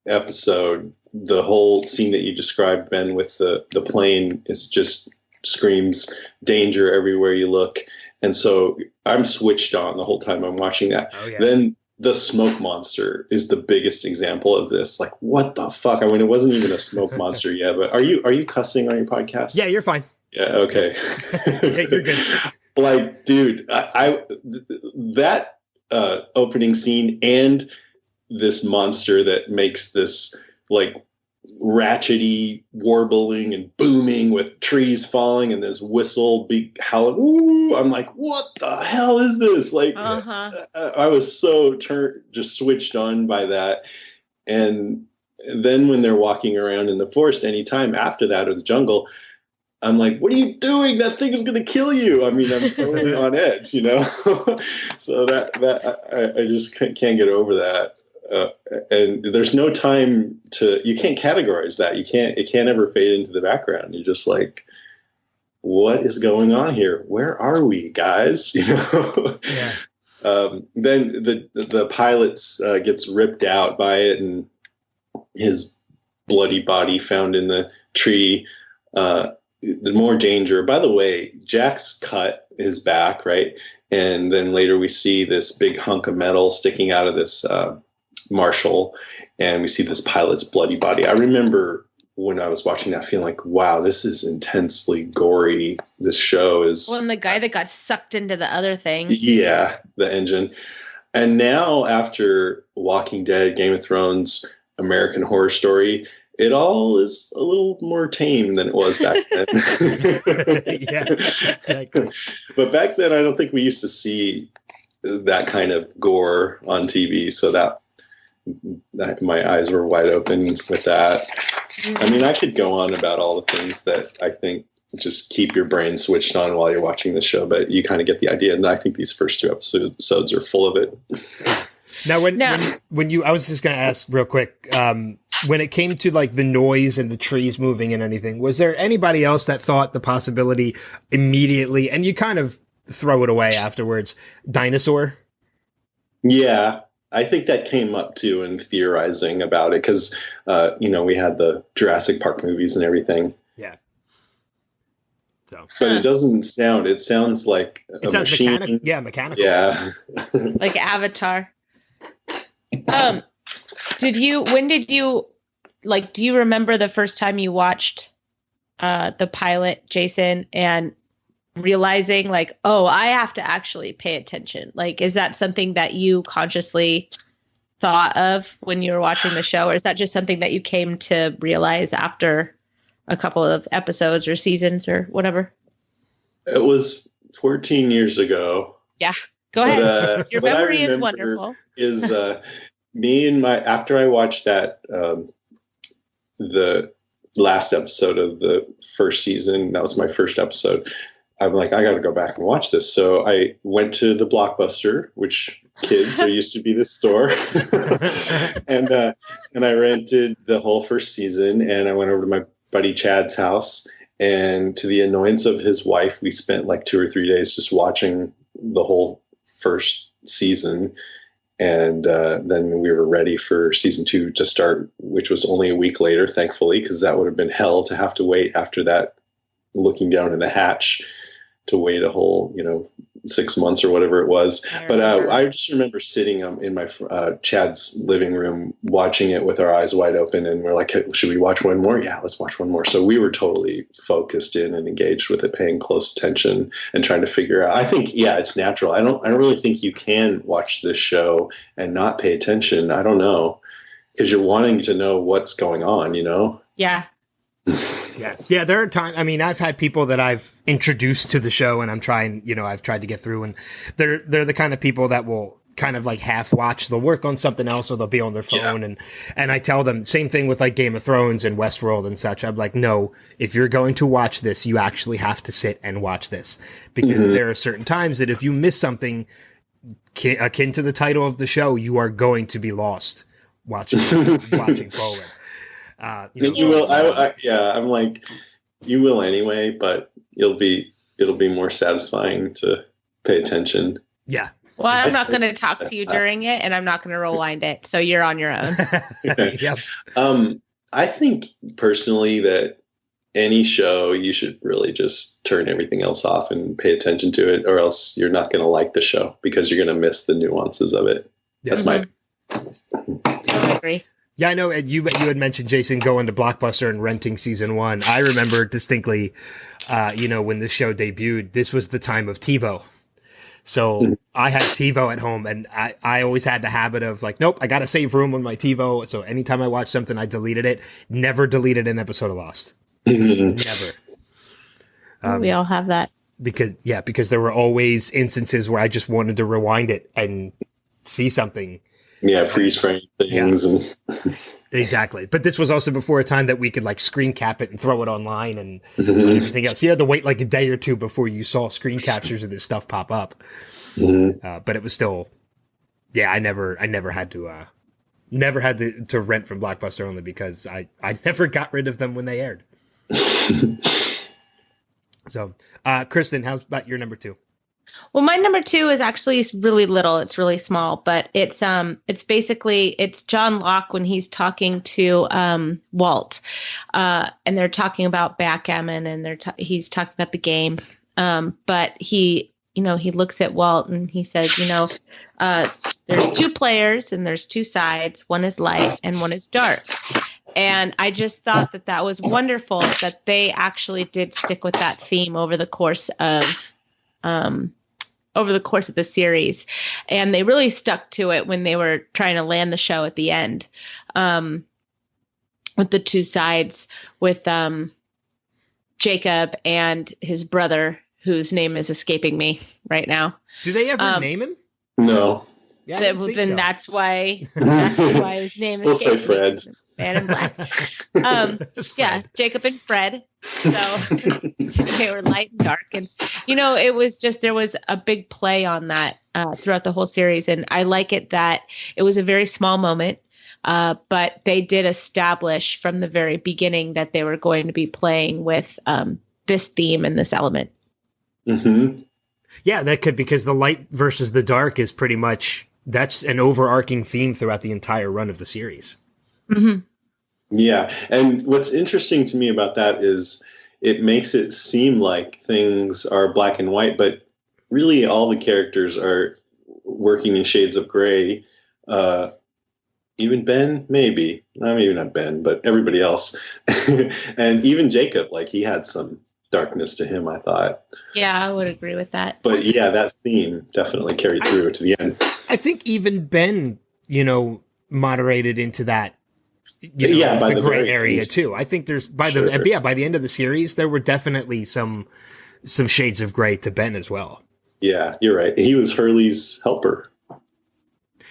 episode, the whole scene that you described, Ben, with the plane is just screams danger everywhere you look. And so I'm switched on the whole time I'm watching that. Oh, yeah. Then the smoke monster is the biggest example of this. Like, what the fuck? I mean, it wasn't even a smoke monster yet, but are you cussing on your podcast? Yeah, you're fine. Yeah, okay. Yeah, you're good. Like, dude, that opening scene and this monster that makes this like ratchety warbling and booming with trees falling and this whistle big howling. Ooh, I'm like, what the hell is this? Like, I was so just switched on by that. And then when they're walking around in the forest anytime after that, or the jungle, I'm like, what are you doing? That thing is going to kill you. I mean, I'm totally on edge, you know? So I just can't get over that. And there's no time you can't categorize that. It can't ever fade into the background. You're just like, what is going on here? Where are we, guys? You know? Yeah. Then the pilot gets ripped out by it, and his bloody body found in the tree. The more danger. By the way, Jack's cut his back, right? And then later we see this big hunk of metal sticking out of this Marshall, and we see this pilot's bloody body. I remember when I was watching that feeling like, wow, this is intensely gory. This show is... Well, and the guy that got sucked into the other thing. Yeah, the engine. And now after Walking Dead, Game of Thrones, American Horror Story, it all is a little more tame than it was back then. Yeah, exactly. But back then, I don't think we used to see that kind of gore on TV. So that my eyes were wide open with that. I mean, I could go on about all the things that I think just keep your brain switched on while you're watching the show, but you kind of get the idea. And I think these first two episodes are full of it. Now, when you, I was just going to ask real quick, when it came to like the noise and the trees moving and anything, was there anybody else that thought the possibility immediately, and you kind of throw it away afterwards, dinosaur? Yeah, I think that came up too in theorizing about it because, we had the Jurassic Park movies and everything. Yeah. So, but it doesn't sound. It sounds like a machine. Mechanical. Yeah, like Avatar. Do you remember the first time you watched the pilot, Jason, and realizing like, oh, I have to actually pay attention? Like, is that something that you consciously thought of when you were watching the show, or is that just something that you came to realize after a couple of episodes or seasons or whatever? It was 14 years ago. Yeah, go ahead. Your memory is wonderful. Is me and after I watched that, the last episode of the first season, that was my first episode. I'm like, I got to go back and watch this. So I went to the Blockbuster, which kids, there used to be this store, and I rented the whole first season. And I went over to my buddy Chad's house, and to the annoyance of his wife, we spent like 2 or 3 days just watching the whole first season. And then we were ready for season 2 to start, which was only a week later, thankfully, because that would have been hell to have to wait after that, looking down in the hatch, to wait a whole, 6 months or whatever it was. But I just remember sitting in my Chad's living room watching it with our eyes wide open, and we're like, hey, should we watch one more? Yeah, let's watch one more. So we were totally focused in and engaged with it, paying close attention and trying to figure out. I think, yeah, it's natural. I don't really think you can watch this show and not pay attention. I don't know, because you're wanting to know what's going on, Yeah. Yeah. There are times, I mean, I've had people that I've introduced to the show, and I've tried to get through, and they're the kind of people that will kind of like half watch. They'll work on something else, or they'll be on their phone. Yeah. And I tell them same thing with like Game of Thrones and Westworld and such. I'm like, no, if you're going to watch this, you actually have to sit and watch this, because there are certain times that if you miss something akin to the title of the show, you are going to be lost watching forward. You will. I'm like, you will anyway, but it'll be more satisfying to pay attention. Yeah. Well, I'm not going to talk to you during it, and I'm not going to rewind it, so you're on your own. Yep. I think personally that any show, you should really just turn everything else off and pay attention to it, or else you're not going to like the show because you're going to miss the nuances of it. Yeah. That's my. I agree. Yeah, I know. And you had mentioned, Jason, going to Blockbuster and renting season 1. I remember distinctly, when the show debuted, this was the time of TiVo. So I had TiVo at home, and I always had the habit of like, nope, I got to save room on my TiVo. So anytime I watched something, I deleted it. Never deleted an episode of Lost. Never. We all have that. Because there were always instances where I just wanted to rewind it and see something. Yeah, freeze frame things. Yeah. And Exactly. But this was also before a time that we could like screen cap it and throw it online and everything else. You had to wait like a day or two before you saw screen captures of this stuff pop up. But it was still, I never had to rent from Blockbuster only because I never got rid of them when they aired. So, Kristen, how's about your number 2? Well, my number 2 is actually really little. It's really small, but it's basically John Locke when he's talking to Walt, and they're talking about backgammon, and he's talking about the game. But he looks at Walt and he says, there's 2 players and there's 2 sides. One is light and one is dark. And I just thought that was wonderful that they actually did stick with that theme over the course of the series. And they really stuck to it when they were trying to land the show at the end, with the 2 sides, with Jacob and his brother, whose name is escaping me right now. Do they ever name him? No. Yeah, I didn't think so. That's why his name is. We'll say Fred. Man in Black. Yeah, Jacob and Fred. So they were light and dark, and it was just, there was a big play on that throughout the whole series, and I like it that it was a very small moment, but they did establish from the very beginning that they were going to be playing with this theme and this element. Mm-hmm. Yeah, that could, because the light versus the dark is pretty much, that's an overarching theme throughout the entire run of the series. Mm-hmm. Yeah. And what's interesting to me about that is it makes it seem like things are black and white, but really all the characters are working in shades of gray. Even Ben, maybe. Maybe not Ben, but everybody else. And even Jacob, like, he had some darkness to him, I thought. Yeah, I would agree with that. But yeah, that theme definitely carried through to the end. I think even Ben, moderated into that, by the gray very area end. too. I think there's by the end of the series, there were definitely some shades of gray to Ben as well. Yeah, you're right. He was Hurley's helper.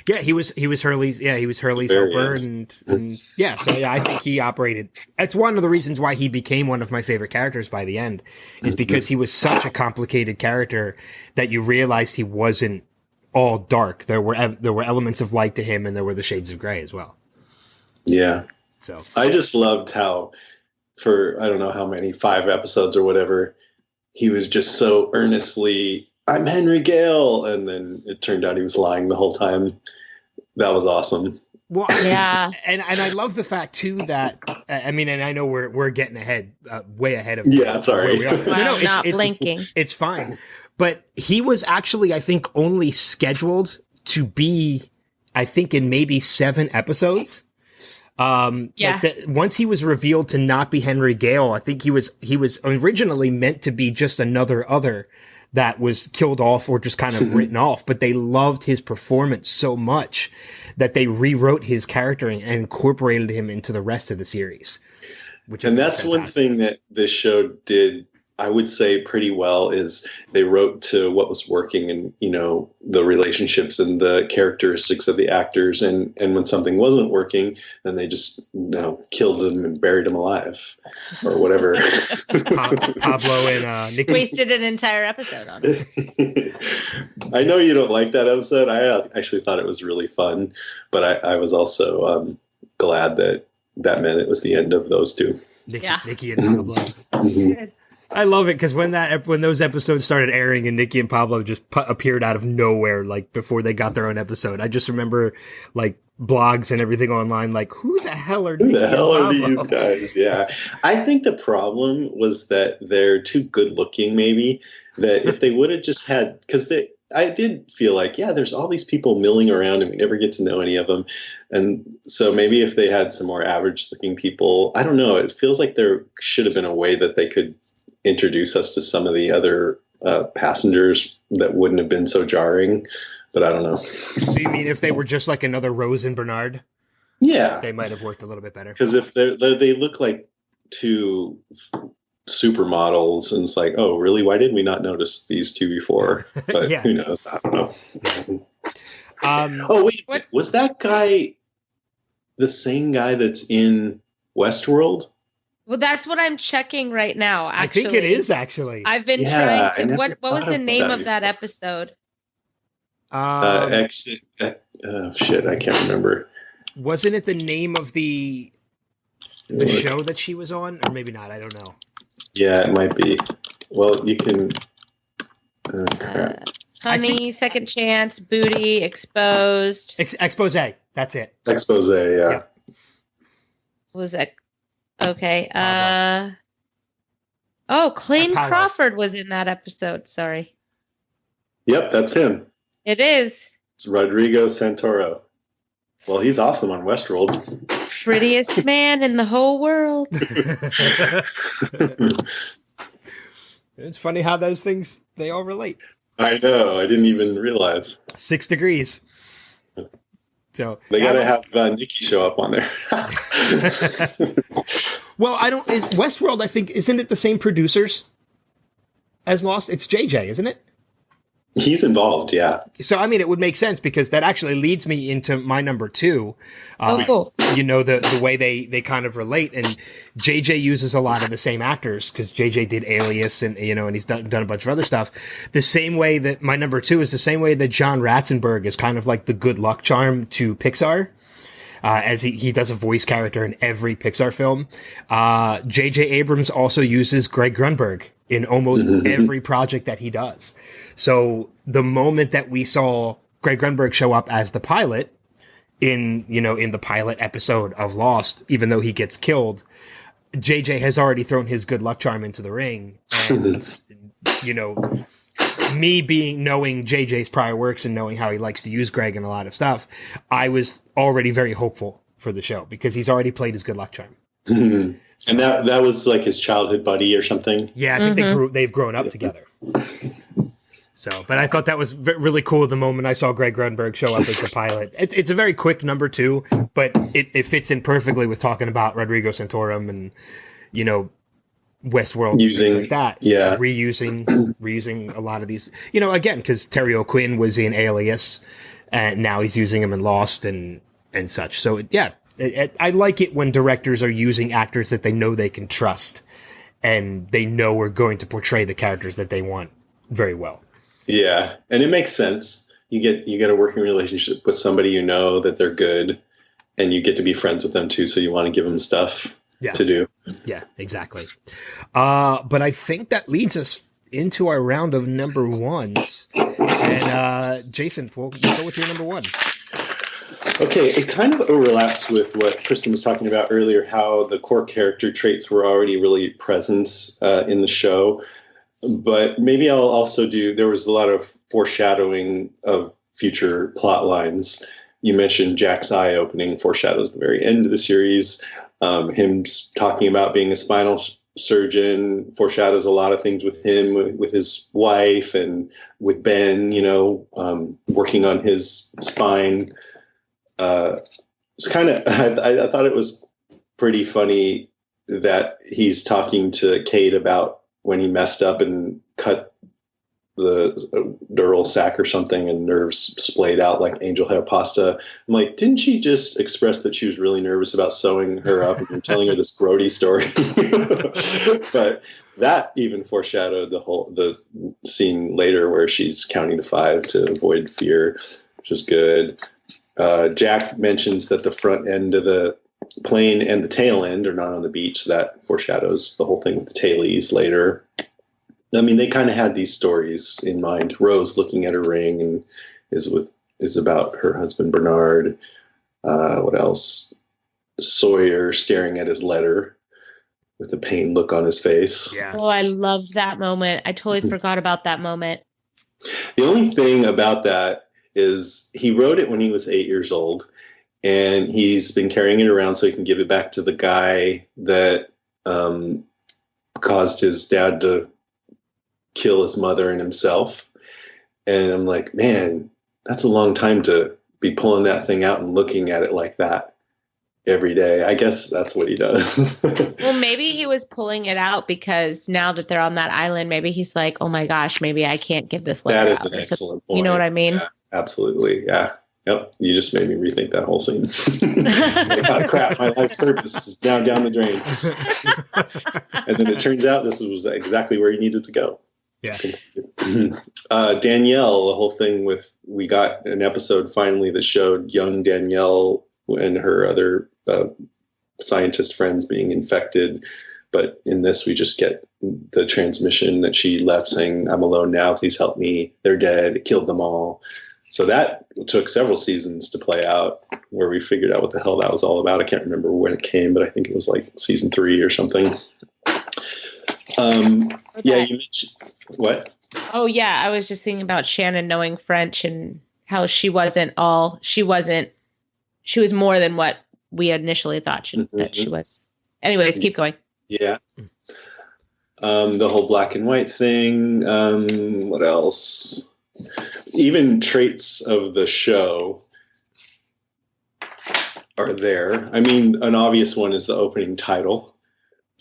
Yeah, he was Hurley's. Yeah, he was Hurley's Very helper, end. and yeah. So yeah, I think he operated. That's one of the reasons why he became one of my favorite characters by the end, is because he was such a complicated character that you realized he wasn't all dark. There were elements of light to him, and there were the shades of gray as well. Yeah. So I just loved how, for I don't know how many, 5 episodes or whatever, he was just so earnestly, I'm Henry Gale, and then it turned out he was lying the whole time. That was awesome. Well, Yeah. and I love the fact too that and I know we're getting ahead, way ahead of sorry. where we are. Wow, it's, not it's, blinking. It's fine, but he was actually, I think, only scheduled to be, I think, in maybe 7 episodes. Yeah. Once he was revealed to not be Henry Gale, I think he was originally meant to be just another other that was killed off or just kind of written off, but they loved his performance so much that they rewrote his character and incorporated him into the rest of the series. And that's one thing that this show did, I would say, pretty well, is they wrote to what was working and, the relationships and the characteristics of the actors. And when something wasn't working, then they just, killed them and buried them alive or whatever. Pablo and Nikki. Wasted an entire episode on it. I know you don't like that episode. I actually thought it was really fun, but I was also glad that meant it was the end of those 2. Nikki and Pablo. I love it because when those episodes started airing and Nikki and Pablo just appeared out of nowhere, like before they got their own episode, I just remember like blogs and everything online, like, who the hell are Who Nikki the hell are and Pablo? these guys? Yeah. I think the problem was that they're too good looking, maybe. That if they would have just had, because I did feel like, yeah, there's all these people milling around and we never get to know any of them. And so maybe if they had some more average looking people, I don't know. It feels like there should have been a way that they could introduce us to some of the other passengers that wouldn't have been so jarring. But I don't know. So you mean if they were just like another Rose and Bernard, Yeah. they might have worked a little bit better? Because if they look like two supermodels, and it's like, oh, really? Why didn't we not notice these two before? But Yeah. who knows? I don't know. Oh, wait, was that guy the same guy that's in Westworld? Well, that's what I'm checking right now. Actually, I think it is actually. I've been Yeah, trying to. I What never was thought the of name that of that episode? Exit. Shit, I can't remember. Wasn't it the name of the show that she was on, or maybe not? I don't know. Yeah, it might be. Well, you can. Crap. Honey, Second Chance, Booty, Exposed. Expose. That's it. Expose. Yeah. Yep. Was it? Okay. Pablo. Clayton Apollo. Crawford was in that episode. Sorry. Yep, that's him. It is. It's Rodrigo Santoro. Well, he's awesome on Westworld. Prettiest man in the whole world. It's funny how those things, they all relate. I know. I didn't even realize. 6 degrees. So They got to have Nikki show up on there. Well, is Westworld, I think, isn't it the same producers as Lost? It's JJ, isn't it? He's involved, yeah. So, I mean, it would make sense because that actually leads me into my number 2. Cool. You know, the way they kind of relate. And JJ uses a lot of the same actors because JJ did Alias and, you know, and he's done a bunch of other stuff. The same way that my number 2 is the same way that John Ratzenberg is kind of like the good luck charm to Pixar. As he does a voice character in every Pixar film. J.J. Abrams also uses Greg Grunberg in almost every project that he does. So the moment that we saw Greg Grunberg show up as the pilot in the pilot episode of Lost, even though he gets killed, J.J. has already thrown his good luck charm into the ring. And, you know, me knowing JJ's prior works and knowing how he likes to use Greg in a lot of stuff, I was already very hopeful for the show because he's already played his good luck charm. And that was like his childhood buddy or something. Yeah, I think they've grown up together. So, but I thought that was really cool the moment I saw Greg Grunberg show up as the pilot. It's a very quick number 2, but it fits in perfectly with talking about Rodrigo Santorum and, you know, Westworld, Using like that. yeah, reusing a lot of these, you know, again, because Terry O'Quinn was in Alias and now he's using them in Lost and such. So I like it when directors are using actors that they know they can trust and they know are going to portray the characters that they want very well. Yeah, and it makes sense. You get a working relationship with somebody you know that they're good, and you get to be friends with them too. So you want to give them stuff to do. Yeah, exactly. But I think that leads us into our round of number 1s. And Jason, we'll go with your number 1. Okay, it kind of overlaps with what Kristen was talking about earlier, how the core character traits were already really present in the show. But maybe I'll also there was a lot of foreshadowing of future plot lines. You mentioned Jack's eye opening foreshadows the very end of the series. Him talking about being a spinal surgeon foreshadows a lot of things with him, with his wife, and with Ben, you know, working on his spine. It's kind of, I thought it was pretty funny that he's talking to Kate about when he messed up and cut the dural sac or something and nerves splayed out like angel hair pasta. I'm like, didn't she just express that she was really nervous about sewing her up and telling her this grody story? But that even foreshadowed the scene later where she's counting to 5 to avoid fear, which is good. Jack mentions that the front end of the plane and the tail end are not on the beach. That foreshadows the whole thing with the tailies later. I mean, they kind of had these stories in mind. Rose looking at her ring and is about her husband Bernard. What else? Sawyer staring at his letter with a pained look on his face. Yeah. Oh, I love that moment. I totally forgot about that moment. The only thing about that is he wrote it when he was 8 years old, and he's been carrying it around so he can give it back to the guy that caused his dad to kill his mother and himself. And I'm like, man, that's a long time to be pulling that thing out and looking at it like that every day. I guess that's what he does. Well, maybe he was pulling it out because now that they're on that island, maybe he's like, oh my gosh, maybe I can't give this letter That is out. an excellent point. You know what I mean? Yeah, absolutely. Yeah. Yep. You just made me rethink that whole scene. Like, oh, crap. My life's purpose is now down the drain. And then it turns out this was exactly where he needed to go. Yeah. Danielle, the whole thing with, we got an episode finally that showed young Danielle and her other scientist friends being infected. But in this, we just get the transmission that she left saying, I'm alone now. Please help me. They're dead. It killed them all. So that took several seasons to play out, where we figured out what the hell that was all about. I can't remember when it came, but I think it was like season 3 or something. Yeah, you mentioned what? Oh yeah, I was just thinking about Shannon knowing French and how she was more than what we initially thought that she was. Anyways, keep going. Yeah. The whole black and white thing. What else? Even traits of the show are there. I mean, an obvious one is the opening title,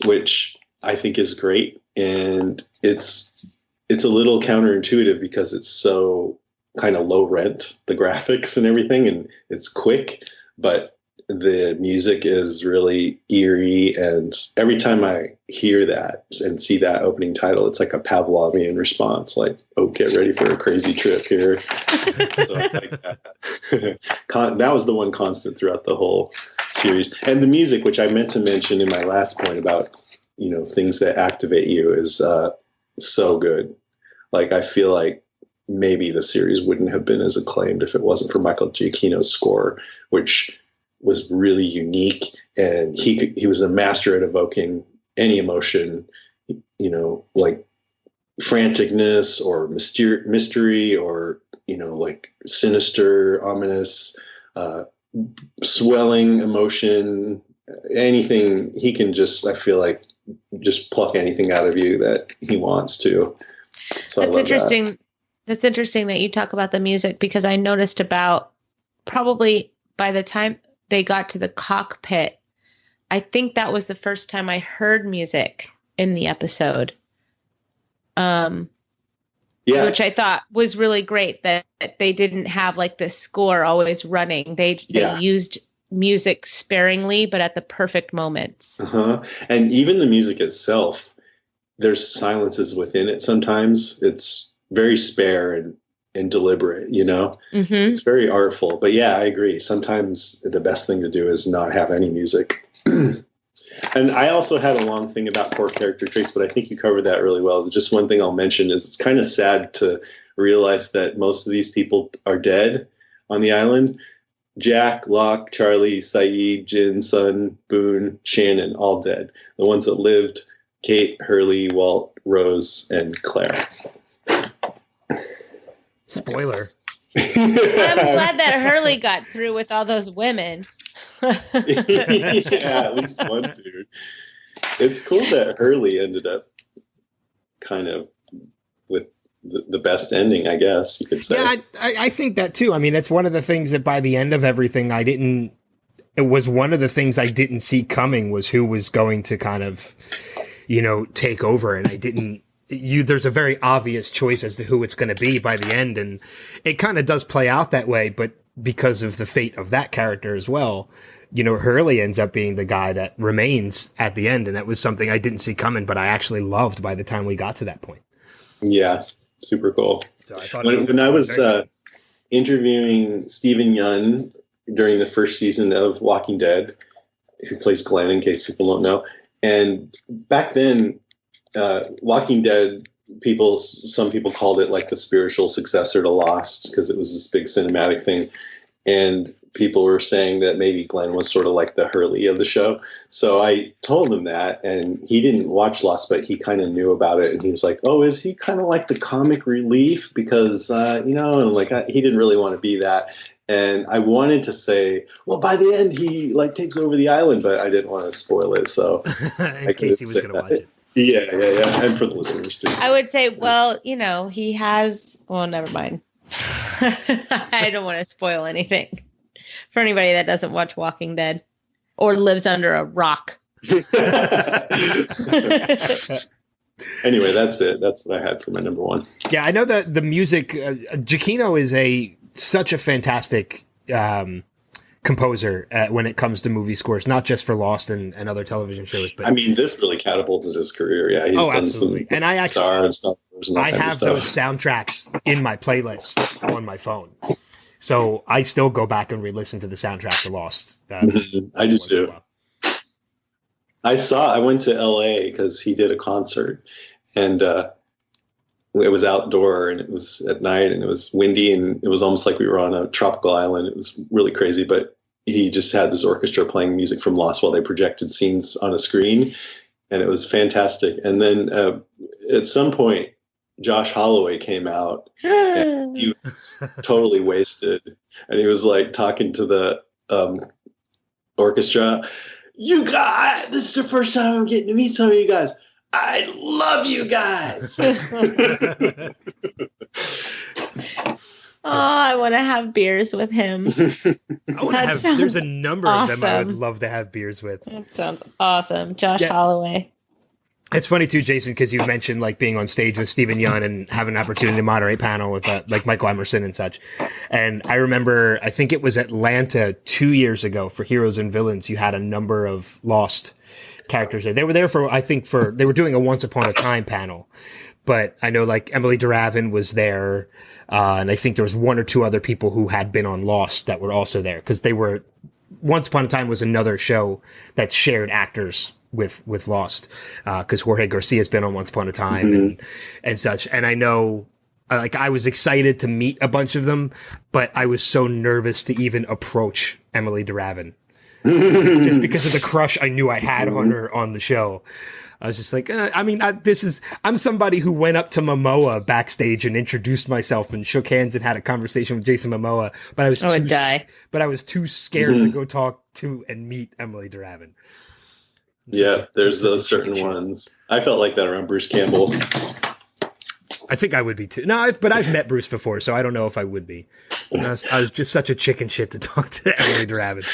which I think is great. And it's a little counterintuitive because it's so kind of low rent, the graphics and everything, and it's quick, but the music is really eerie. And every time I hear that and see that opening title, it's like a Pavlovian response, like, oh, get ready for a crazy trip here. So I like that. That was the one constant throughout the whole series. And the music, which I meant to mention in my last point about, things that activate you, is so good. Like, I feel like maybe the series wouldn't have been as acclaimed if it wasn't for Michael Giacchino's score, which was really unique, and he was a master at evoking any emotion, like franticness or mystery or like sinister, ominous, swelling emotion, anything. He can just, I feel like, just pluck anything out of you that he wants to. So that's interesting. That's interesting that you talk about the music, because I noticed about probably by the time they got to the cockpit, I think that was the first time I heard music in the episode. Which I thought was really great, that they didn't have like the score always running. They used music sparingly, but at the perfect moments. And even the music itself, there's silences within it. Sometimes it's very spare and deliberate, It's very artful. But yeah, I agree. Sometimes the best thing to do is not have any music. And I also had a long thing about core character traits, but I think you covered that really well. Just one thing I'll mention is it's kind of sad to realize that most of these people are dead on the island. Jack, Locke, Charlie, Saeed, Jin, Sun, Boone, Shannon, all dead. The ones that lived, Kate, Hurley, Walt, Rose, and Claire. Spoiler. I'm glad that Hurley got through with all those women. Yeah, at least one dude. It's cool that Hurley ended up kind of with the best ending, I guess you could say. Yeah, I think that too. I mean, it's one of the things that by the end of everything, it was one of the things I didn't see coming, was who was going to kind of, take over. And there's a very obvious choice as to who it's going to be by the end. And it kind of does play out that way, but because of the fate of that character as well, Hurley ends up being the guy that remains at the end. And that was something I didn't see coming, but I actually loved by the time we got to that point. Yeah. Super cool. So I thought when I was interviewing Stephen Yun during the first season of Walking Dead, who plays Glenn, in case people don't know, and back then, Walking Dead, some people called it like the spiritual successor to Lost, because it was this big cinematic thing. And people were saying that maybe Glenn was sort of like the Hurley of the show. So I told him that, and he didn't watch Lost, but he kind of knew about it. And he was like, "Oh, is he kind of like the comic relief? Because, and I'm like, he didn't really want to be that." And I wanted to say, well, by the end, he like takes over the island, but I didn't want to spoil it. So in case he was going to watch it. Yeah. And for the listeners too. I would say, well, he has, well, never mind. I don't want to spoil anything for anybody that doesn't watch Walking Dead or lives under a rock. Anyway, that's it. That's what I had for my number one. Yeah, I know that the music, Giacchino is such a fantastic composer when it comes to movie scores, not just for Lost and other television shows. But I mean, this really catapulted his career. Yeah, he's done absolutely. Some And I actually, Star and stuff. I have those soundtracks in my playlist on my phone, so I still go back and re-listen to the soundtrack to Lost. I do too. I went to LA because he did a concert, and it was outdoor, and it was at night, and it was windy, and it was almost like we were on a tropical island. It was really crazy, but he just had this orchestra playing music from Lost while they projected scenes on a screen, and it was fantastic. And then at some point, Josh Holloway came out, and he was totally wasted, and he was like talking to the orchestra. "You guys, this is the first time I'm getting to meet some of you guys. I love you guys." I want to have beers with him. There's a number of them I would love to have beers with. That sounds awesome. Josh Holloway. It's funny too, Jason, because you mentioned like being on stage with Stephen Yeun and having an opportunity to moderate panel with like Michael Emerson and such. And I remember, I think it was Atlanta 2 years ago for Heroes and Villains. You had a number of Lost characters there. They were there they were doing a Once Upon a Time panel. But I know like Emily DeRavin was there. And I think there was one or two other people who had been on Lost that were also there, because Once Upon a Time was another show that shared actors with Lost, because Jorge Garcia's been on Once Upon a Time and such. And I know, like, I was excited to meet a bunch of them, but I was so nervous to even approach Emily DeRavin just because of the crush I knew I had on her on the show. I was just like, I'm somebody who went up to Momoa backstage and introduced myself and shook hands and had a conversation with Jason Momoa, but I was too scared to go talk to and meet Emily DeRavin. Yeah, there's those certain ones. I felt like that around Bruce Campbell. I think I would be too. No, but I've met Bruce before, so I don't know if I would be. I was just such a chicken shit to talk to Emily DeRavin.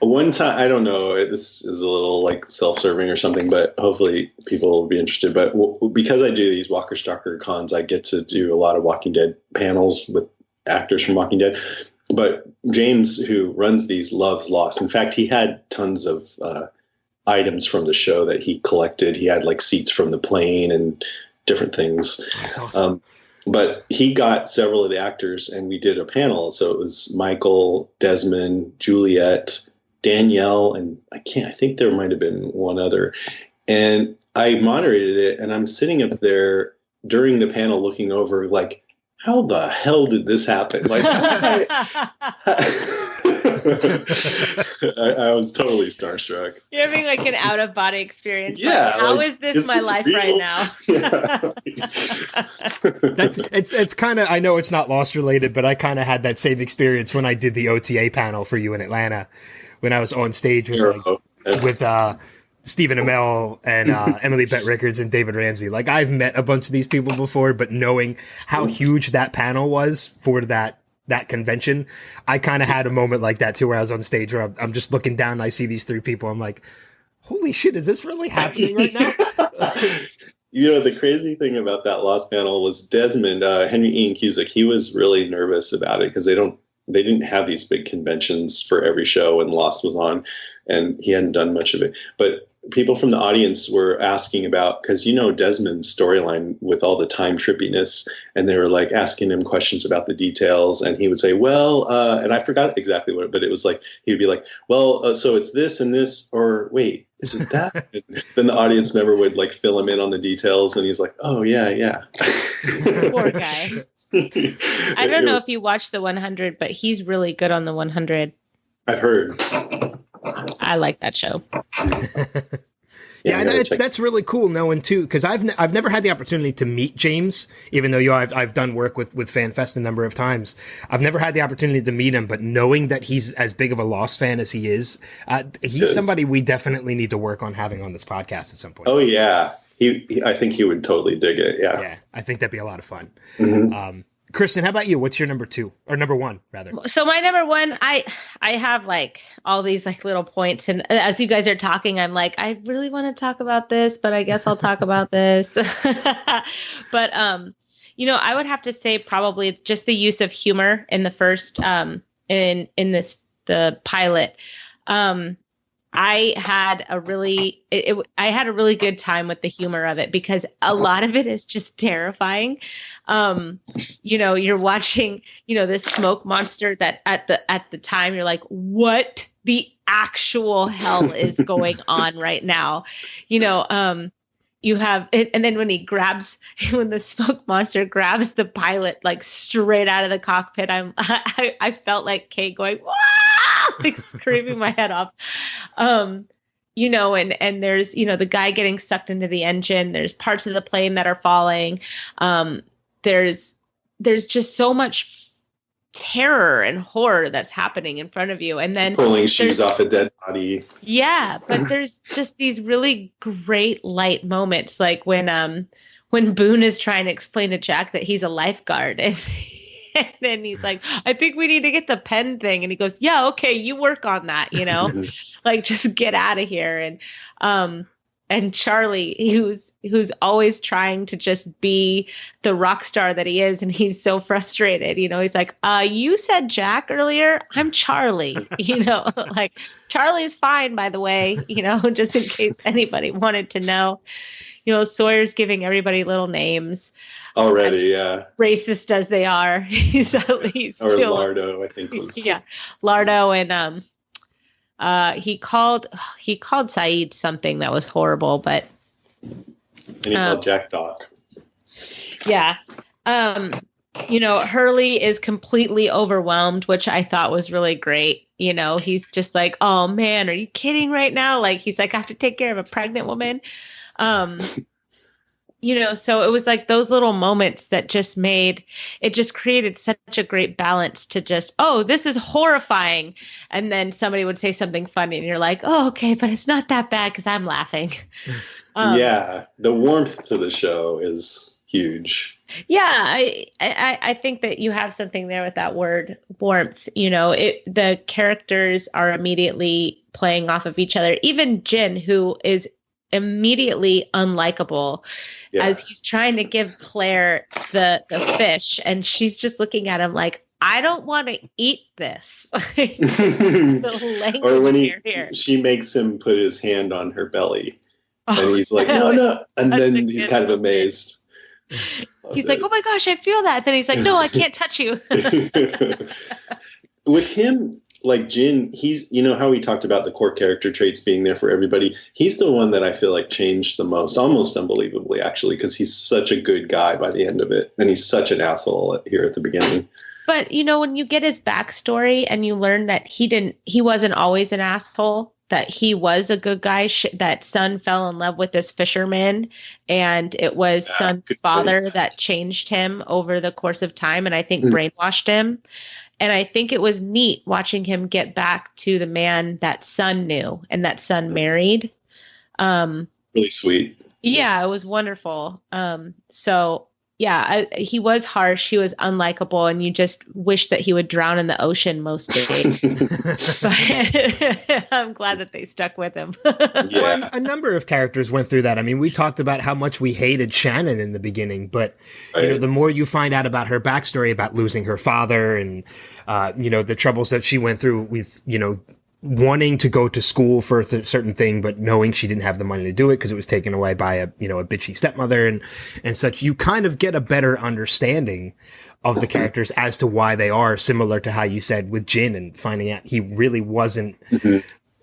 One time, I don't know, this is a little like self-serving or something, but hopefully people will be interested. But because I do these Walker Stalker cons, I get to do a lot of Walking Dead panels with actors from Walking Dead. But James, who runs these, loves Lost. In fact, he had tons of items from the show that he collected. He had like seats from the plane and different things. That's awesome. But he got several of the actors and we did a panel. So it was Michael, Desmond, Juliet, Danielle, and I think there might have been one other. And I moderated it, and I'm sitting up there during the panel looking over like, how the hell did this happen? Like, I was totally starstruck. You're having like an out of body experience. Yeah. Like, how is this my life real? Right now? It's kind of, I know it's not Lost related, but I kind of had that same experience when I did the OTA panel for you in Atlanta, when I was on stage with Stephen Amell and Emily Bett Rickards and David Ramsey. Like, I've met a bunch of these people before, but knowing how huge that panel was for that convention, I kind of had a moment like that too, where I was on stage where I'm just looking down and I see these three people. I'm like, holy shit, is this really happening right now? You know, the crazy thing about that Lost panel was Desmond, Henry Ian Cusick, he was really nervous about it because they didn't have these big conventions for every show when Lost was on, and he hadn't done much of it. But people from the audience were asking about, because Desmond's storyline with all the time trippiness, and they were like asking him questions about the details, and he would say, well, and I forgot exactly what, but it was like, he would be like, well, so it's this and this, or wait, is it that? Then the audience member would like fill him in on the details, and he's like, oh yeah. Poor guy. I don't know if you watched the 100, but he's really good on the 100. I've heard. I like that show. Yeah, I and gotta check. that's really cool knowing too, because I've never had the opportunity to meet James, even though I've done work with FanFest a number of times. I've never had the opportunity to meet him, but knowing that he's as big of a Lost fan as he is, he's somebody we definitely need to work on having on this podcast at some point. Oh yeah, he I think he would totally dig it. Yeah. Yeah, I think that'd be a lot of fun. Mhm. Kristen, how about you? What's your number 2 or number 1 rather? So my number one, I have like all these like little points, and as you guys are talking, I'm like, I really want to talk about this, but I guess I'll talk about this. But I would have to say probably just the use of humor in the first in the pilot. I had a really good time with the humor of it, because a lot of it is just terrifying. You're watching, this smoke monster that at the time you're like, what the actual hell is going on right now? You have, and then when the smoke monster grabs the pilot like straight out of the cockpit, I felt like Kate going, "Wah!" like screaming my head off. And there's, the guy getting sucked into the engine. There's parts of the plane that are falling. There's just so much terror and horror that's happening in front of you. And then Pulling shoes off a dead body. Yeah, but there's just these really great light moments, like when Boone is trying to explain to Jack that he's a lifeguard, and then he's like, I think we need to get the pen thing. And he goes, yeah, okay, you work on that, like just get out of here. And Charlie, who's always trying to just be the rock star that he is, and he's so frustrated. He's like, you said Jack earlier. I'm Charlie. Like Charlie is fine, by the way. Just in case anybody wanted to know. Sawyer's giving everybody little names. Already, yeah. Racist as they are, he's or still Lardo, I think was. Yeah, Lardo, and he called Saeed something that was horrible, but And he called Jack Doc. Yeah. Hurley is completely overwhelmed, which I thought was really great. He's just like, oh man, are you kidding right now? Like, he's like, I have to take care of a pregnant woman. So it was like those little moments that just created such a great balance to just, oh, this is horrifying. And then somebody would say something funny and you're like, oh, okay, but it's not that bad because I'm laughing. Yeah. The warmth to the show is huge. Yeah. I think that you have something there with that word warmth. The characters are immediately playing off of each other. Even Jin, who is immediately unlikable, as he's trying to give Claire the fish, and she's just looking at him like, I don't want to eat this. Or when she makes him put his hand on her belly, and he's like, no, and then he's kind of amazed. He's like, oh my gosh, I feel that. Then he's like, no, I can't touch you. With him, like Jin, he's, how we talked about the core character traits being there for everybody. He's the one that I feel like changed the most, almost unbelievably, actually, because he's such a good guy by the end of it. And he's such an asshole here at the beginning. But, when you get his backstory and you learn that he wasn't always an asshole, that he was a good guy, that Sun fell in love with this fisherman, and it was Sun's father that changed him over the course of time, and I think brainwashed him. And I think it was neat watching him get back to the man that Sun knew and that Sun married. Really sweet. Yeah, it was wonderful. He was harsh. He was unlikable, and you just wish that he would drown in the ocean most days. But I'm glad that they stuck with him. Yeah. Well, a number of characters went through that. I mean, we talked about how much we hated Shannon in the beginning, but the more you find out about her backstory, about losing her father, and the troubles that she went through with wanting to go to school for a certain thing, but knowing she didn't have the money to do it because it was taken away by a bitchy stepmother and such, you kind of get a better understanding of the characters as to why they are similar to how you said with Jin, and finding out he really wasn't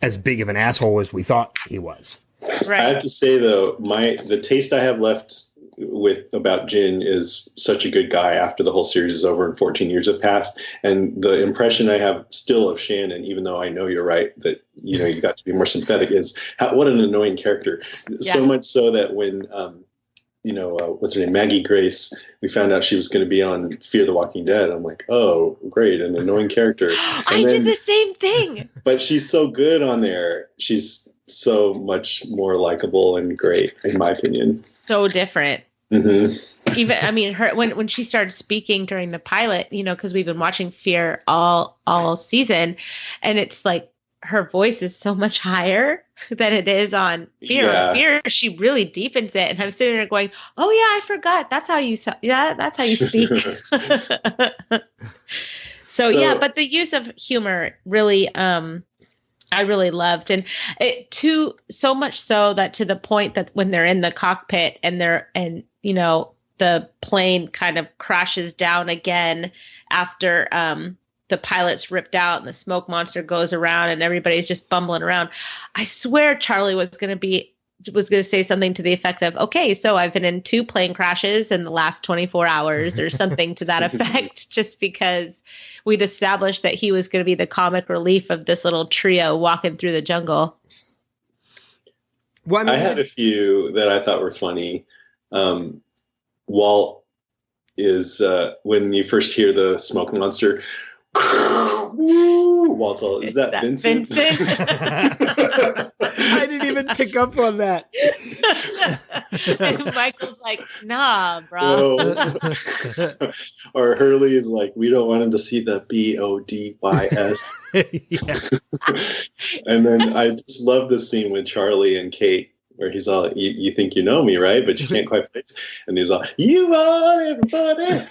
as big of an asshole as we thought he was. Right. I have to say though, the taste I have left with about Jin is such a good guy after the whole series is over and 14 years have passed. And the impression I have still of Shannon, even though I know you're right that you got to be more sympathetic, is what an annoying character. Yeah. So much so that when what's her name, Maggie Grace, we found out she was going to be on Fear the Walking Dead. I'm like, oh, great, an annoying character. I did the same thing. But she's so good on there. She's so much more likable and great, in my opinion. So different. Mm-hmm. Even, I mean, her when she started speaking during the pilot, because we've been watching Fear all season, and it's like her voice is so much higher than it is on Fear. Yeah. On Fear, she really deepens it, and I'm sitting there going, "Oh yeah, I forgot. That's how you that's how you speak." So yeah, but the use of humor really, I really loved, and it so much so that to the point that when they're in the cockpit and the plane kind of crashes down again after the pilot's ripped out and the smoke monster goes around and everybody's just bumbling around. I swear Charlie was going to say something to the effect of, okay, so I've been in 2 plane crashes in the last 24 hours or something to that effect, just because we'd established that he was going to be the comic relief of this little trio walking through the jungle. Well, I had a few that I thought were funny. Walt is, when you first hear the smoke monster, Walt's all, is that Vincent? I didn't even pick up on that. And Michael's like, nah, bro. No. Or Hurley is like, we don't want him to see the BODYS. And then I just love the scene with Charlie and Kate, where he's all, you think you know me, right? But you can't quite face. And he's all, you are everybody.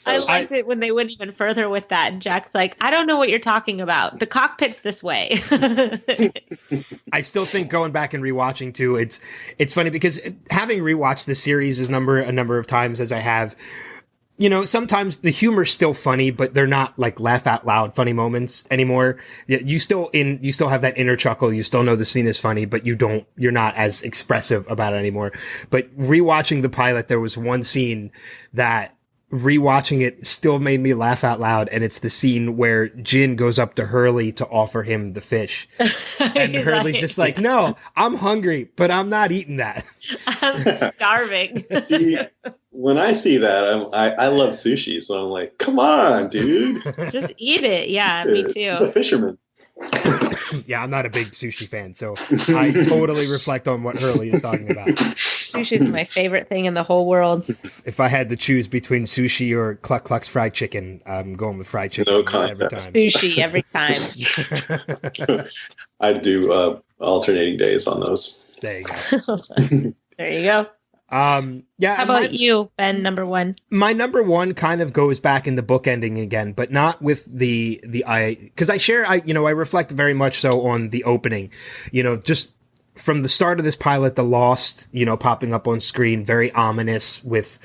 I liked it when they went even further with that, and Jack's like, I don't know what you're talking about. The cockpit's this way. I still think, going back and rewatching too, it's funny because having rewatched the series a number of times as I have, sometimes the humor's still funny, but they're not like laugh out loud funny moments anymore. You still have that inner chuckle. You still know the scene is funny, but you're not as expressive about it anymore. But rewatching the pilot, there was one scene that rewatching it still made me laugh out loud. And it's the scene where Jin goes up to Hurley to offer him the fish. And Hurley's just like, no, I'm hungry, but I'm not eating that. I'm starving. See, when I see that, I love sushi. So I'm like, come on, dude. Just eat it. Yeah, me too. He's a fisherman. Yeah, I'm not a big sushi fan, so I totally reflect on what Hurley is talking about. Sushi's my favorite thing in the whole world. If I had to choose between sushi or Cluck Cluck's fried chicken, I'm going with fried chicken every time. Sushi every time. I'd do alternating days on those. There you go. There you go. Yeah. How about you, Ben, number 1? My number 1 kind of goes back in the book ending again, but not with because I reflect very much so on the opening, just from the start of this pilot, the Lost, popping up on screen, very ominous with,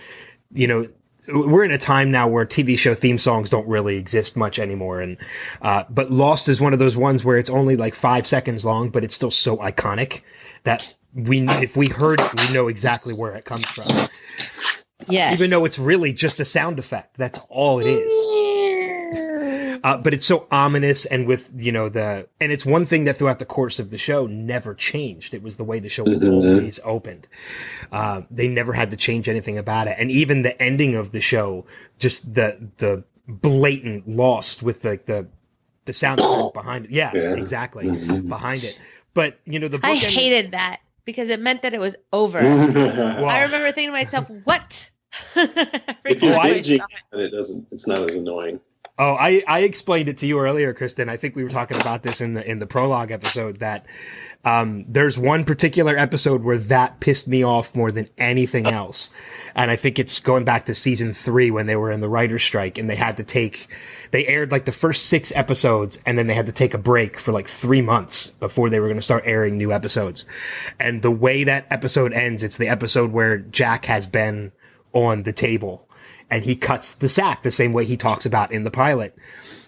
we're in a time now where TV show theme songs don't really exist much anymore. And, but Lost is one of those ones where it's only like 5 seconds long, but it's still so iconic that if we heard it, we know exactly where it comes from. Yes. Even though it's really just a sound effect. That's all it is. But it's so ominous, and with, and it's one thing that throughout the course of the show never changed. It was the way the show always opened. They never had to change anything about it. And even the ending of the show, just the blatant Lost with the sound effect behind it. Yeah, exactly. Behind it. But, the book I hated that because it meant that it was over. Well, I remember thinking to myself, what? If you're binging, it's not as annoying. Oh, I explained it to you earlier, Kristen. I think we were talking about this in the prologue episode, that there's one particular episode where that pissed me off more than anything else. And I think it's going back to season 3 when they were in the writer's strike, and they aired like the first 6 episodes, and then they had to take a break for like 3 months before they were going to start airing new episodes. And the way that episode ends, it's the episode where Jack has been on the table and he cuts the sack the same way he talks about in the pilot,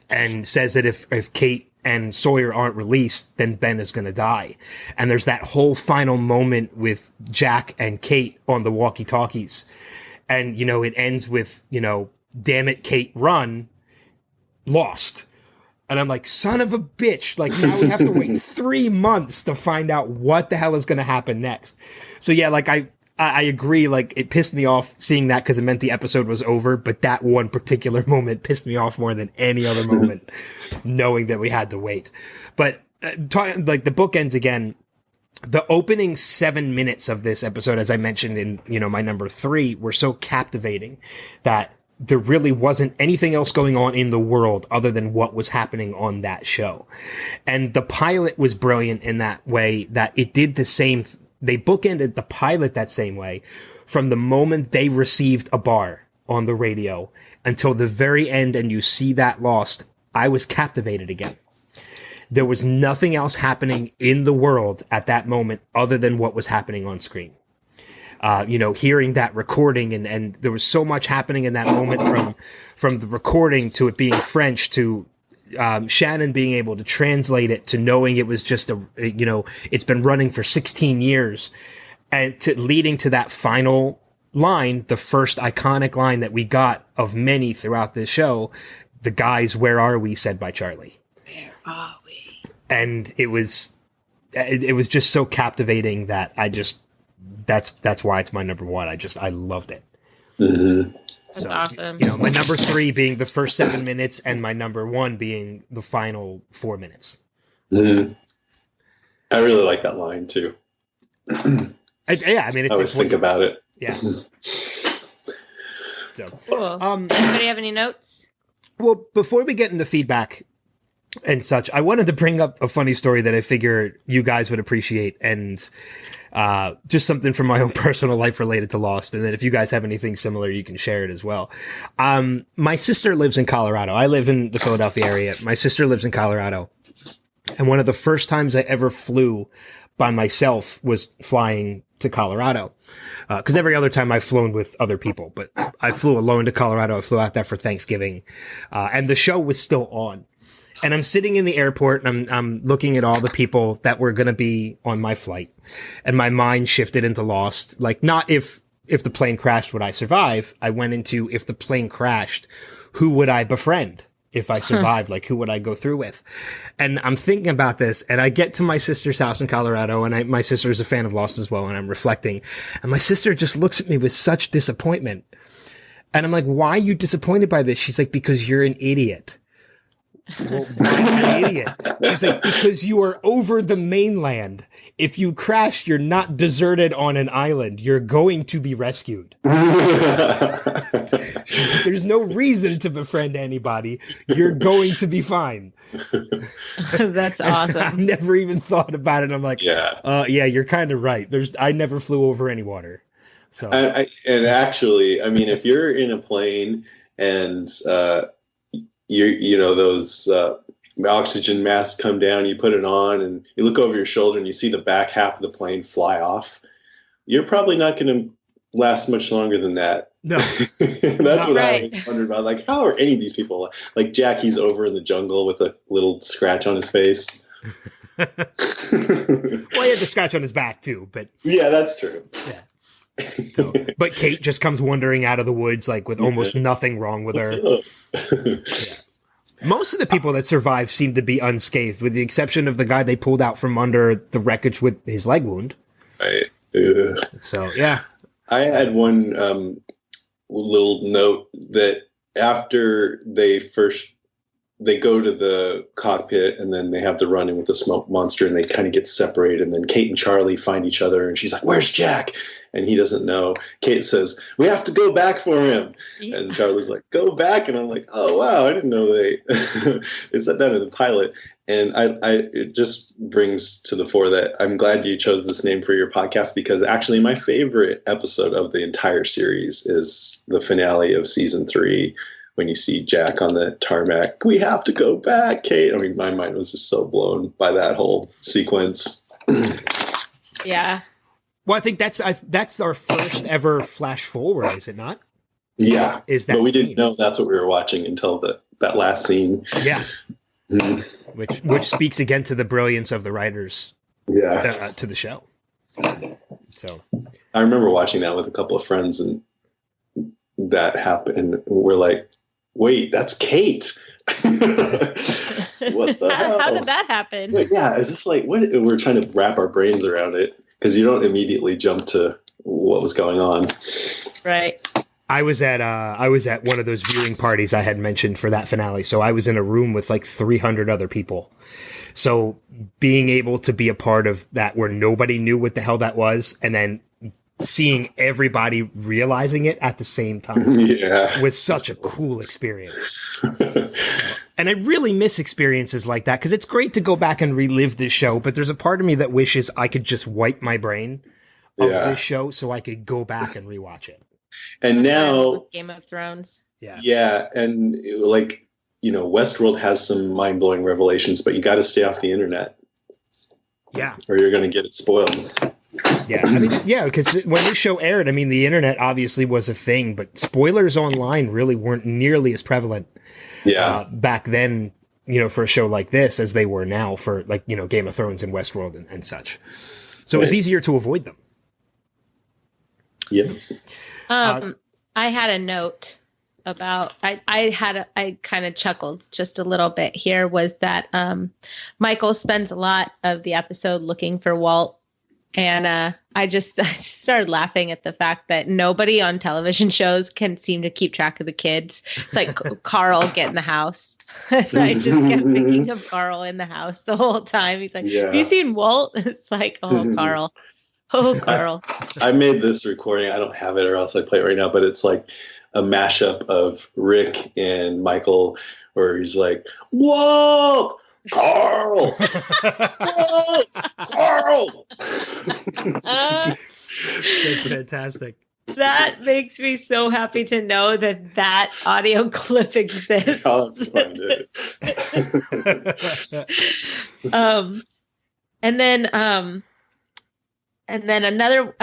and says that if Kate and Sawyer aren't released, then Ben is going to die. And there's that whole final moment with Jack and Kate on the walkie-talkies. And, you know, it ends with, you know, damn it, Kate, run, lost. And I'm like, son of a bitch. Like, now we have to wait 3 months to find out what the hell is going to happen next. So, yeah, like, I agree. Like, it pissed me off seeing that because it meant the episode was over. But that one particular moment pissed me off more than any other moment, knowing that we had to wait. But, like, the book ends again. The opening 7 minutes of this episode, as I mentioned in, you know, my number 3, were so captivating that there really wasn't anything else going on in the world other than what was happening on that show. And the pilot was brilliant in that way, that it did the same. They bookended the pilot that same way from the moment they received a bar on the radio until the very end. And you see that lost. I was captivated again. There was nothing else happening in the world at that moment other than what was happening on screen. You know, hearing that recording and there was so much happening in that moment from the recording to it being French to Shannon being able to translate it to knowing it was just you know, it's been running for 16 years and to leading to that final line, the first iconic line that we got of many throughout this show, the guys, where are we, said by Charlie. Where are we? And it was just so captivating that that's why it's my number 1. I loved it. Mm-hmm. That's awesome. You know, my number 3 being the first 7 minutes and my number 1 being the final 4 minutes. Mm-hmm. I really like that line too. Yeah, I mean, it's, I always think about it. Yeah. So, cool. Anybody have any notes? Well, before we get into feedback and such, I wanted to bring up a funny story that I figure you guys would appreciate, and just something from my own personal life related to Lost. And then if you guys have anything similar, you can share it as well. My sister lives in Colorado. I live in the Philadelphia area. My sister lives in Colorado. And one of the first times I ever flew by myself was flying to Colorado. Cause every other time I've flown with other people, but I flew alone to Colorado. I flew out there for Thanksgiving. And the show was still on. And I'm sitting in the airport and I'm looking at all the people that were going to be on my flight, and my mind shifted into Lost. Like, not if the plane crashed, would I survive? I went into, if the plane crashed, who would I befriend? If I survived, like, who would I go through with? And I'm thinking about this, and I get to my sister's house in Colorado, and my sister is a fan of Lost as well. And I'm reflecting, and my sister just looks at me with such disappointment. And I'm like, why are you disappointed by this? She's like, because you're an idiot. Well, an idiot. She's like, because you are over the mainland. If you crash, you're not deserted on an island. You're going to be rescued. There's no reason to befriend anybody. You're going to be fine. That's awesome. I never even thought about it. I'm like, yeah, you're kind of right. I never flew over any water. So, and actually, I mean, if you're in a plane and you know, those oxygen masks come down, you put it on and you look over your shoulder and you see the back half of the plane fly off, you're probably not going to last much longer than that. No. That's what I always wondered about. Like, how are any of these people, like Jackie's over in the jungle with a little scratch on his face. Well, he had the scratch on his back too, but yeah, that's true. Yeah. So, but Kate just comes wandering out of the woods, like, with almost nothing wrong with her. Yeah. Most of the people that survive seem to be unscathed, with the exception of the guy they pulled out from under the wreckage with his leg wound. Right. So, yeah. I had one little note that after they go to the cockpit and then they have the run-in with the smoke monster and they kind of get separated, and then Kate and Charlie find each other and she's like, "Where's Jack?" And he doesn't know. Kate says, "We have to go back for him." Yeah. And Charlie's like, "Go back." And I'm like, oh, wow, I didn't know they said that in the pilot. And it just brings to the fore that I'm glad you chose this name for your podcast, because actually my favorite episode of the entire series is the finale of season 3, when you see Jack on the tarmac. "We have to go back, Kate." I mean, my mind was just so blown by that whole sequence. Yeah. Well, I think that's our first ever flash forward, is it not? Yeah. Is that? But we scene. didn't know that's what we were watching until that last scene. Yeah. Mm-hmm. which speaks again to the brilliance of the writers Yeah. to the show. So I remember watching that with a couple of friends, and that happened. And we're like, wait, that's Kate. What the hell? How did that happen? Like, yeah, is this like what? We're trying to wrap our brains around it because you don't immediately jump to what was going on. Right. I was at one of those viewing parties I had mentioned for that finale. So I was in a room with like 300 other people. So being able to be a part of that where nobody knew what the hell that was, and then seeing everybody realizing it at the same time was such a cool experience. And I really miss experiences like that because it's great to go back and relive this show, but there's a part of me that wishes I could just wipe my brain of this show so I could go back and rewatch it. And now Game of Thrones. Yeah. And like, Westworld has some mind-blowing revelations, but you got to stay off the internet. Yeah. Or you're going to get it spoiled. Yeah. I mean, because when this show aired, I mean, the internet obviously was a thing, but spoilers online really weren't nearly as prevalent back then, for a show like this as they were now for like, Game of Thrones and Westworld and such. So it was easier to avoid them. Yeah. I had a note about I kind of chuckled just a little bit here was that Michael spends a lot of the episode looking for Walt, and I just started laughing at the fact that nobody on television shows can seem to keep track of the kids. It's like Carl get in the house. And I just kept thinking of Carl in the house the whole time. He's like, have you seen Walt? It's like, oh, Carl. Oh, Carl. I made this recording. I don't have it or else I'd play it right now, but it's like a mashup of Rick and Michael where he's like, Walt! Carl! Walt! Carl! That's fantastic. That makes me so happy to know that audio clip exists. I'll have to find it. And then another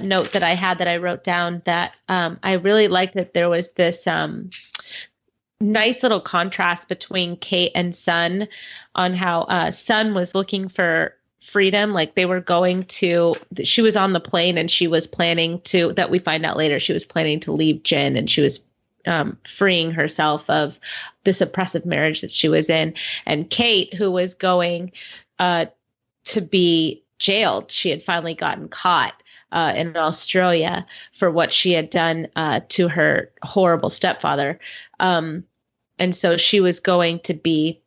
note that I had that I wrote down that I really liked that there was this nice little contrast between Kate and Sun on how Sun was looking for freedom. Like they were she was on the plane and she was planning to, that we find out later, she was planning to leave Jin, and she was freeing herself of this oppressive marriage that she was in. And Kate, who was going to be jailed. She had finally gotten caught in Australia for what she had done to her horrible stepfather. And so she was going to be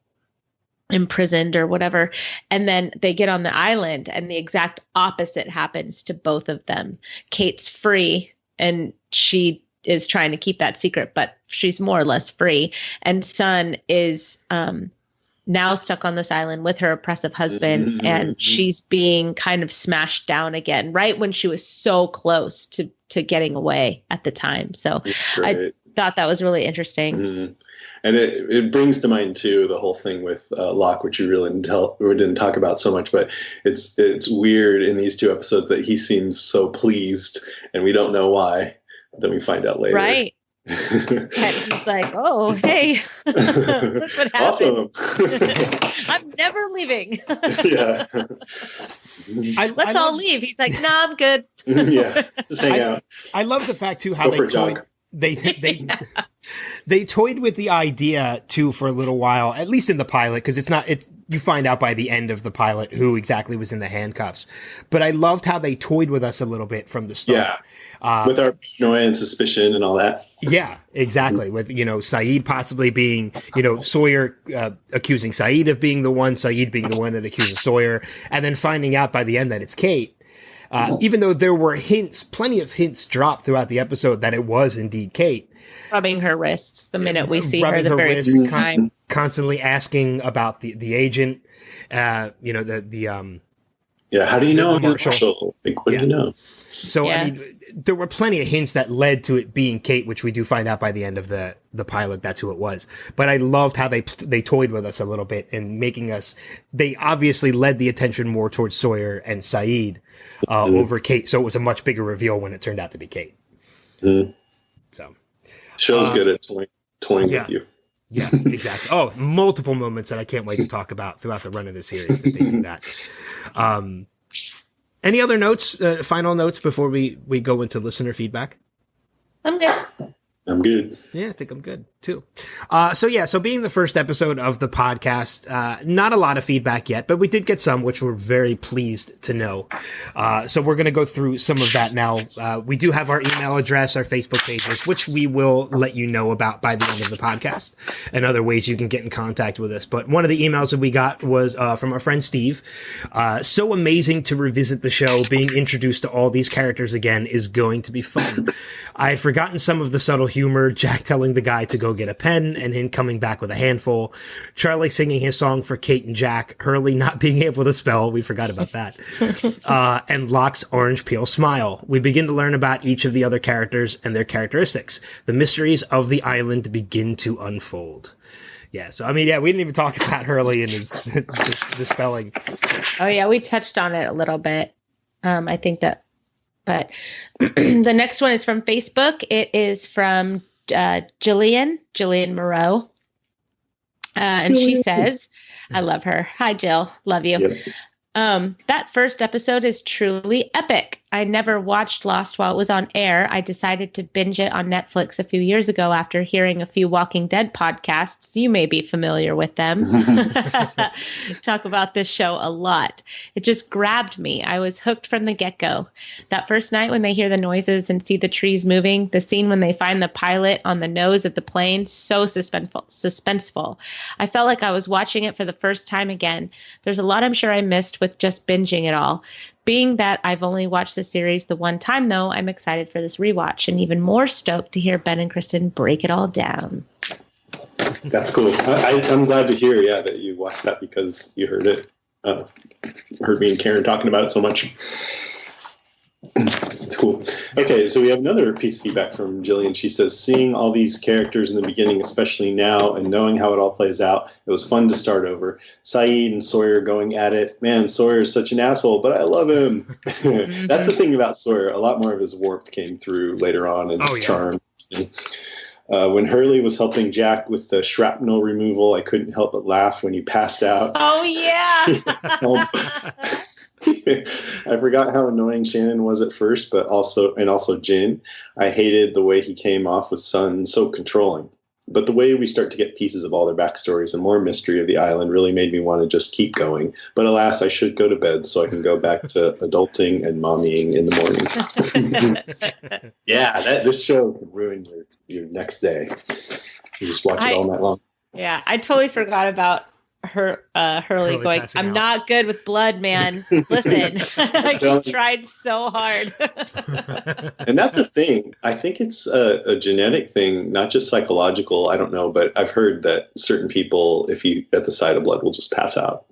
imprisoned or whatever. And then they get on the island and the exact opposite happens to both of them. Kate's free and she is trying to keep that secret, but she's more or less free. And Sun is now stuck on this island with her oppressive husband, and she's being kind of smashed down again, right when she was so close to getting away at the time. So I thought that was really interesting. Mm-hmm. And it brings to mind too the whole thing with Locke, which we didn't talk about so much, but it's weird in these two episodes that he seems so pleased, and we don't know why. Then we find out later. Right. And he's like, oh, hey, look what happened. Awesome. I'm never leaving. Yeah. Let's all leave. He's like, nah, I'm good. Yeah, just hang out. I love the fact too how they toyed with the idea too for a little while, at least in the pilot, because you find out by the end of the pilot who exactly was in the handcuffs. But I loved how they toyed with us a little bit from the start. Yeah. With our paranoia and suspicion and all that. Yeah, exactly. With, Sayid possibly being, Sawyer accusing Sayid of being the one, Sayid being the one that accuses Sawyer, and then finding out by the end that it's Kate. Even though there were plenty of hints dropped throughout the episode that it was indeed Kate. Rubbing her wrists the minute we see her the very first time. Constantly asking about the agent, yeah, how do you know he's Marshall? Like, what do you know? So, I mean, there were plenty of hints that led to it being Kate, which we do find out by the end of the pilot. That's who it was. But I loved how they toyed with us a little bit and they obviously led the attention more towards Sawyer and Sayid over Kate. So it was a much bigger reveal when it turned out to be Kate. Mm-hmm. So show's good at toying with you. Yeah, exactly. Oh, multiple moments that I can't wait to talk about throughout the run of the series that they do that. Any other notes, final notes before we go into listener feedback? I'm good. I'm good. Yeah, I think I'm good too. So being the first episode of the podcast, not a lot of feedback yet, but we did get some, which we're very pleased to know. So we're going to go through some of that now. We do have our email address, our Facebook pages, which we will let you know about by the end of the podcast, and other ways you can get in contact with us. But one of the emails that we got was from our friend Steve. So amazing to revisit the show. Being introduced to all these characters again is going to be fun. I had forgotten some of the subtle humor, Jack telling the guy to go get a pen and him coming back with a handful, Charlie singing his song for Kate and Jack, Hurley not being able to spell, we forgot about that, and Locke's orange peel smile. We begin to learn about each of the other characters and their characteristics. The mysteries of the island begin to unfold. Yeah, so I mean, yeah, we didn't even talk about Hurley and his the spelling. Oh yeah, we touched on it a little bit. I think that. But the next one is from Facebook. It is from Jillian Moreau. And she says, I love her. Hi, Jill. Love you. Yep. That first episode is truly epic. I never watched Lost while it was on air. I decided to binge it on Netflix a few years ago after hearing a few Walking Dead podcasts. You may be familiar with them. Talk about this show a lot. It just grabbed me. I was hooked from the get-go. That first night when they hear the noises and see the trees moving, the scene when they find the pilot on the nose of the plane, so suspenseful. I felt like I was watching it for the first time again. There's a lot I'm sure I missed with just binging it all. Being that I've only watched the series the one time, though, I'm excited for this rewatch and even more stoked to hear Ben and Kristen break it all down. That's cool. I'm glad to hear, that you watched that because you heard it. Heard me and Karen talking about it so much. It's cool. Okay, so we have another piece of feedback from Jillian. She says, seeing all these characters in the beginning, especially now, and knowing how it all plays out, it was fun to start over. Saeed and Sawyer going at it. Man, Sawyer is such an asshole, but I love him. That's the thing about Sawyer. A lot more of his warmth came through later on and his charm. When Hurley was helping Jack with the shrapnel removal, I couldn't help but laugh when he passed out. Oh, yeah. I forgot how annoying Shannon was at first, but also Jin. I hated the way he came off with Sun, so controlling. But the way we start to get pieces of all their backstories and more mystery of the island really made me want to just keep going. But alas, I should go to bed so I can go back to adulting and mommying in the morning. This show could ruin your next day. You just watch it all night long. Yeah, I totally forgot about Hurley going, I'm not good with blood, man. Listen, he tried so hard. And that's the thing. I think it's a genetic thing, not just psychological. I don't know, but I've heard that certain people, if you get the sight of blood, will just pass out.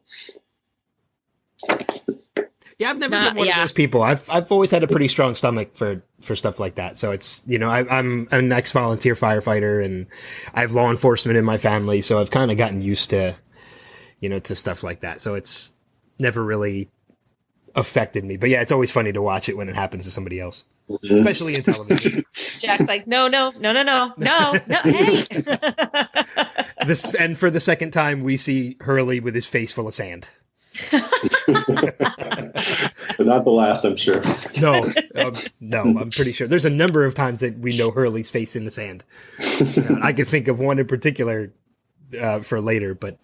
Yeah, I've never been one of those people. I've always had a pretty strong stomach for stuff like that. So it's, I'm an ex-volunteer firefighter and I have law enforcement in my family. So I've kind of gotten used to stuff like that. So it's never really affected me. But yeah, it's always funny to watch it when it happens to somebody else, especially in television. Jack's like, no, hey. And for the second time, we see Hurley with his face full of sand. But not the last, I'm sure. No, I'm pretty sure. There's a number of times that we know Hurley's face in the sand. I can think of one in particular for later, but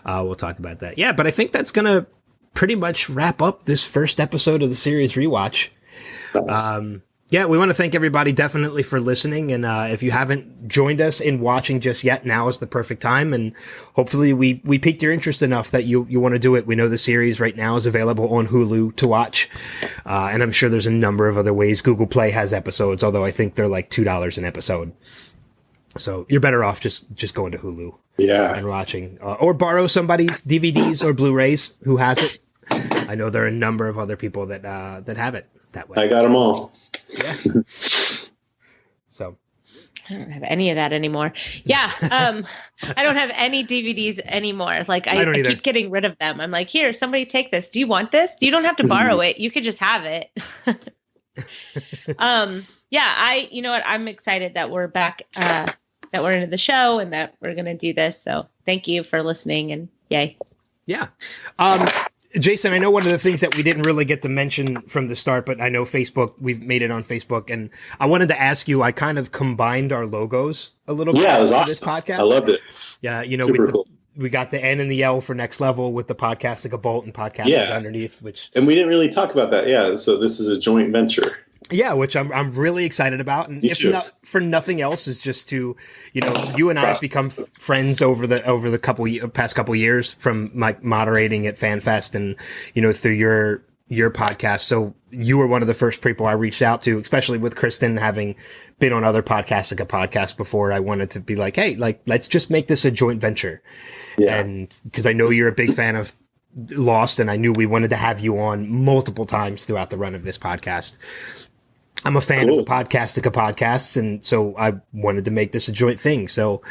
we'll talk about that. Yeah, but I think that's going to pretty much wrap up this first episode of the series rewatch. Nice. We want to thank everybody definitely for listening. And if you haven't joined us in watching just yet, now is the perfect time. And hopefully we piqued your interest enough that you want to do it. We know the series right now is available on Hulu to watch. And I'm sure there's a number of other ways. Google Play has episodes, although I think they're like $2 an episode. So you're better off just going to Hulu. Yeah. And watching, or borrow somebody's DVDs or Blu-rays who has it. I know there are a number of other people that have it that way. I got them all. Yeah. So I don't have any of that anymore. Yeah. I don't have any DVDs anymore. Like I keep getting rid of them. I'm like, here, somebody take this. Do you want this? You don't have to borrow it. You could just have it. You know what? I'm excited that we're back that we're into the show and that we're going to do this. So thank you for listening, and yay. Yeah. Jason, I know one of the things that we didn't really get to mention from the start, but I know Facebook, we've made it on Facebook, and I wanted to ask you, I kind of combined our logos a little bit. Yeah, it was for awesome. this podcast. I loved it. Yeah, you know, Super cool. we got the N and the L for Next Level with the Podcastica Bolt and Podcastica underneath, which... And we didn't really talk about that. Yeah, so this is a joint venture. Yeah, which I'm really excited about, and if not for nothing else, is just to, you know, you and I have become friends over the past couple years from my moderating at FanFest, and you know, through your podcast. So you were one of the first people I reached out to, especially with Kristen having been on other podcasts before. I wanted to be like, hey, like let's just make this a joint venture, and because I know you're a big fan of Lost, and I knew we wanted to have you on multiple times throughout the run of this podcast. I'm a fan of the Podcastica podcasts, and so I wanted to make this a joint thing. So,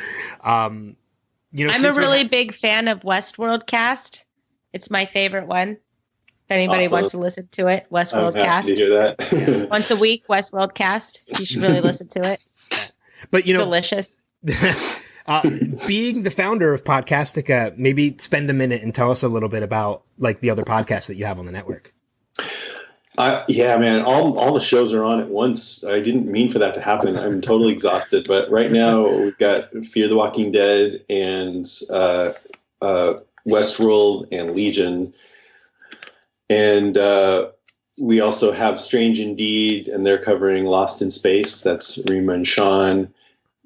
you know, I'm a really big fan of Westworld Cast. It's my favorite one. If anybody wants to listen to it, Westworld Cast. To hear that. Once a week, Westworld Cast. You should really listen to it. But you know, delicious. Being the founder of Podcastica, maybe spend a minute and tell us a little bit about like the other podcasts that you have on the network. Yeah, man, all the shows are on at once. I didn't mean for that to happen. I'm totally exhausted. But right now we've got Fear the Walking Dead and Westworld and Legion. And we also have Strange Indeed, and they're covering Lost in Space. That's Rima and Sean.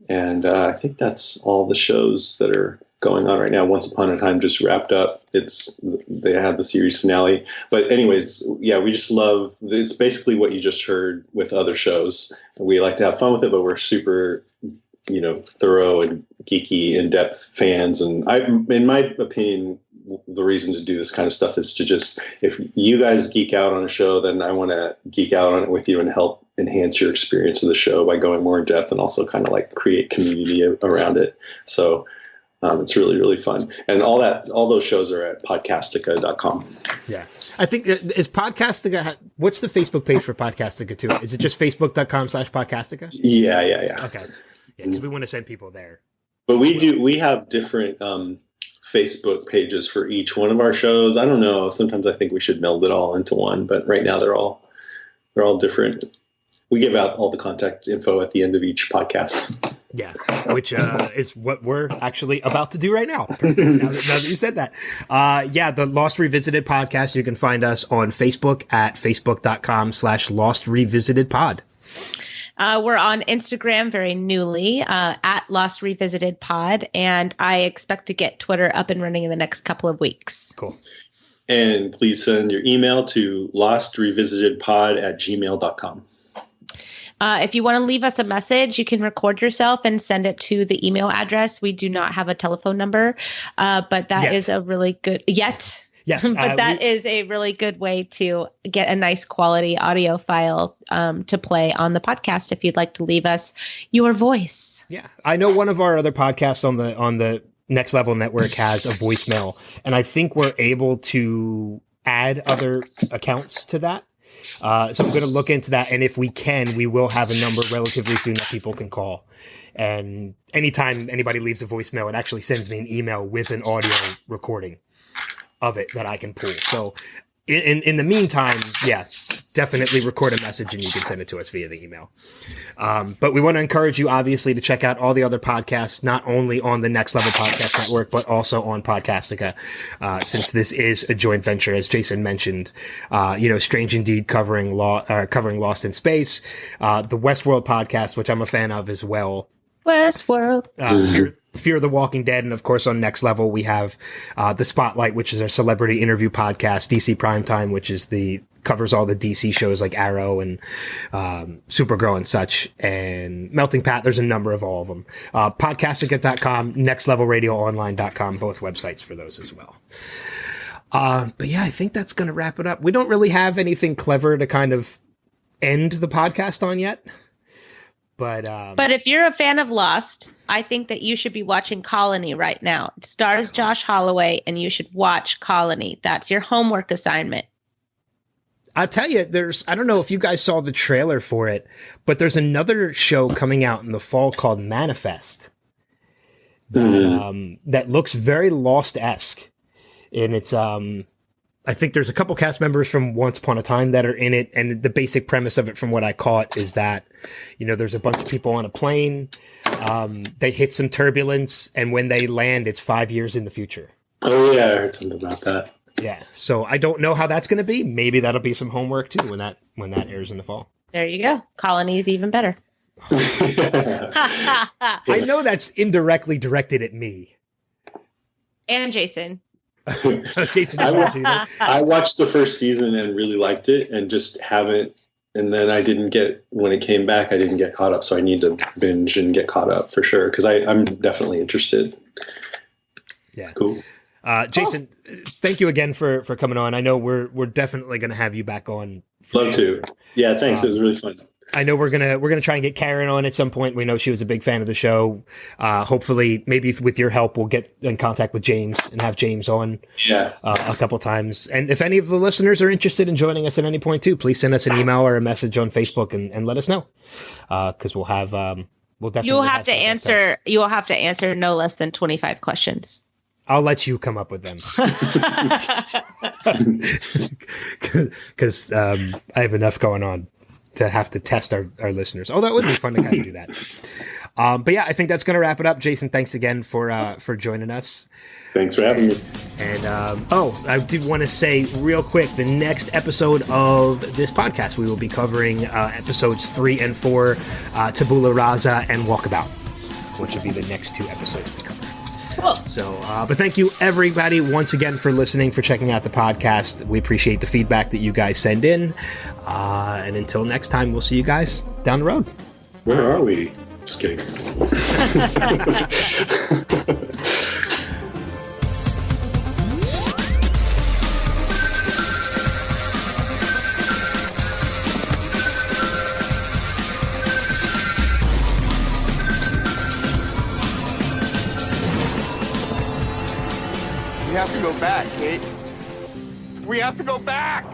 And I think that's all the shows that are going on right now. Once Upon a Time just wrapped up. They had the series finale. But anyways, yeah, we just love, it's basically what you just heard with other shows. We like to have fun with it, but we're super, you know, thorough and geeky, in-depth fans. And in my opinion, the reason to do this kind of stuff is to just, if you guys geek out on a show, then I want to geek out on it with you and help enhance your experience of the show by going more in depth, and also kind of like create community around it. So it's really, really fun. And all those shows are at podcastica.com. Yeah. I think is Podcastica, what's the Facebook page for Podcastica too? Is it just facebook.com/Podcastica? Yeah. Okay. Yeah, because we want to send people there. But we have different Facebook pages for each one of our shows. I don't know. Sometimes I think we should meld it all into one, but right now they're all different. We give out all the contact info at the end of each podcast. Yeah, which is what we're actually about to do right now. now that you said that. Yeah, the Lost Revisited podcast, you can find us on Facebook at facebook.com/Lost Revisited Pod. We're on Instagram very newly at Lost Revisited Pod, and I expect to get Twitter up and running in the next couple of weeks. Cool. And please send your email to lostrevisited.pod@gmail.com. If you want to leave us a message, you can record yourself and send it to the email address. We do not have a telephone number, but that is a really good Yes, but that is a really good way to get a nice quality audio file to play on the podcast if you'd like to leave us your voice. Yeah, I know one of our other podcasts on the Next Level Network has a voicemail, and I think we're able to add other accounts to that. So I'm going to look into that, and if we can, we will have a number relatively soon that people can call. And anytime anybody leaves a voicemail, it actually sends me an email with an audio recording of it that I can pull. So in the meantime, yeah, definitely record a message and you can send it to us via the email. But we want to encourage you, obviously, to check out all the other podcasts, not only on the Next Level Podcast Network, but also on Podcastica, since this is a joint venture, as Jason mentioned. Strange Indeed covering Lost in Space, the Westworld podcast, which I'm a fan of as well. Westworld. Fear the Walking Dead, and of course on Next Level we have The Spotlight, which is our celebrity interview podcast, DC Primetime, which is covers all the DC shows like Arrow and Supergirl and such, and Melting Pat. There's a number of all of them. Podcastica.com, nextlevelradioonline.com, both websites for those as well. But yeah, I think that's going to wrap it up. We don't really have anything clever to kind of end the podcast on yet. But if you're a fan of Lost, I think that you should be watching Colony right now. It stars Josh Holloway, and you should watch Colony. That's your homework assignment. I'll tell you, I don't know if you guys saw the trailer for it, but there's another show coming out in the fall called Manifest. that looks very Lost-esque. And it's, I think there's a couple cast members from Once Upon a Time that are in it. And the basic premise of it, from what I caught, is that, there's a bunch of people on a plane. They hit some turbulence, and when they land, it's 5 years in the future. Oh yeah, I heard something about that. Yeah. So I don't know how that's going to be. Maybe that'll be some homework too when that airs in the fall. There you go. Colony is even better. I know that's indirectly directed at me. And Jason. Jason, I watched the first season and really liked it, and just haven't. And then when it came back, I didn't get caught up. So I need to binge and get caught up for sure, because I'm definitely interested. Yeah, it's cool. Jason, thank you again for coming on. I know we're definitely going to have you back on. Love to. Yeah, thanks. It was really fun. I know we're gonna try and get Karen on at some point. We know she was a big fan of the show. Hopefully, maybe with your help, we'll get in contact with James and have James on a couple times. And if any of the listeners are interested in joining us at any point too, please send us an email or a message on Facebook and let us know. Because we'll have we'll definitely you'll have to answer no less than 25 questions. I'll let you come up with them. Because I have enough going on to have to test our listeners. Oh, that would be fun to kind of do that. But yeah, I think that's going to wrap it up. Jason, thanks again for joining us. Thanks for having me. And I did want to say real quick, the next episode of this podcast, we will be covering episodes 3 and 4, Tabula Rasa and Walkabout, which will be the next 2 episodes we cover. Cool. So, but thank you everybody once again for listening, for checking out the podcast. We appreciate the feedback that you guys send in. And until next time, we'll see you guys down the road. Where are we? Just kidding. We have to go back, Kate. We have to go back!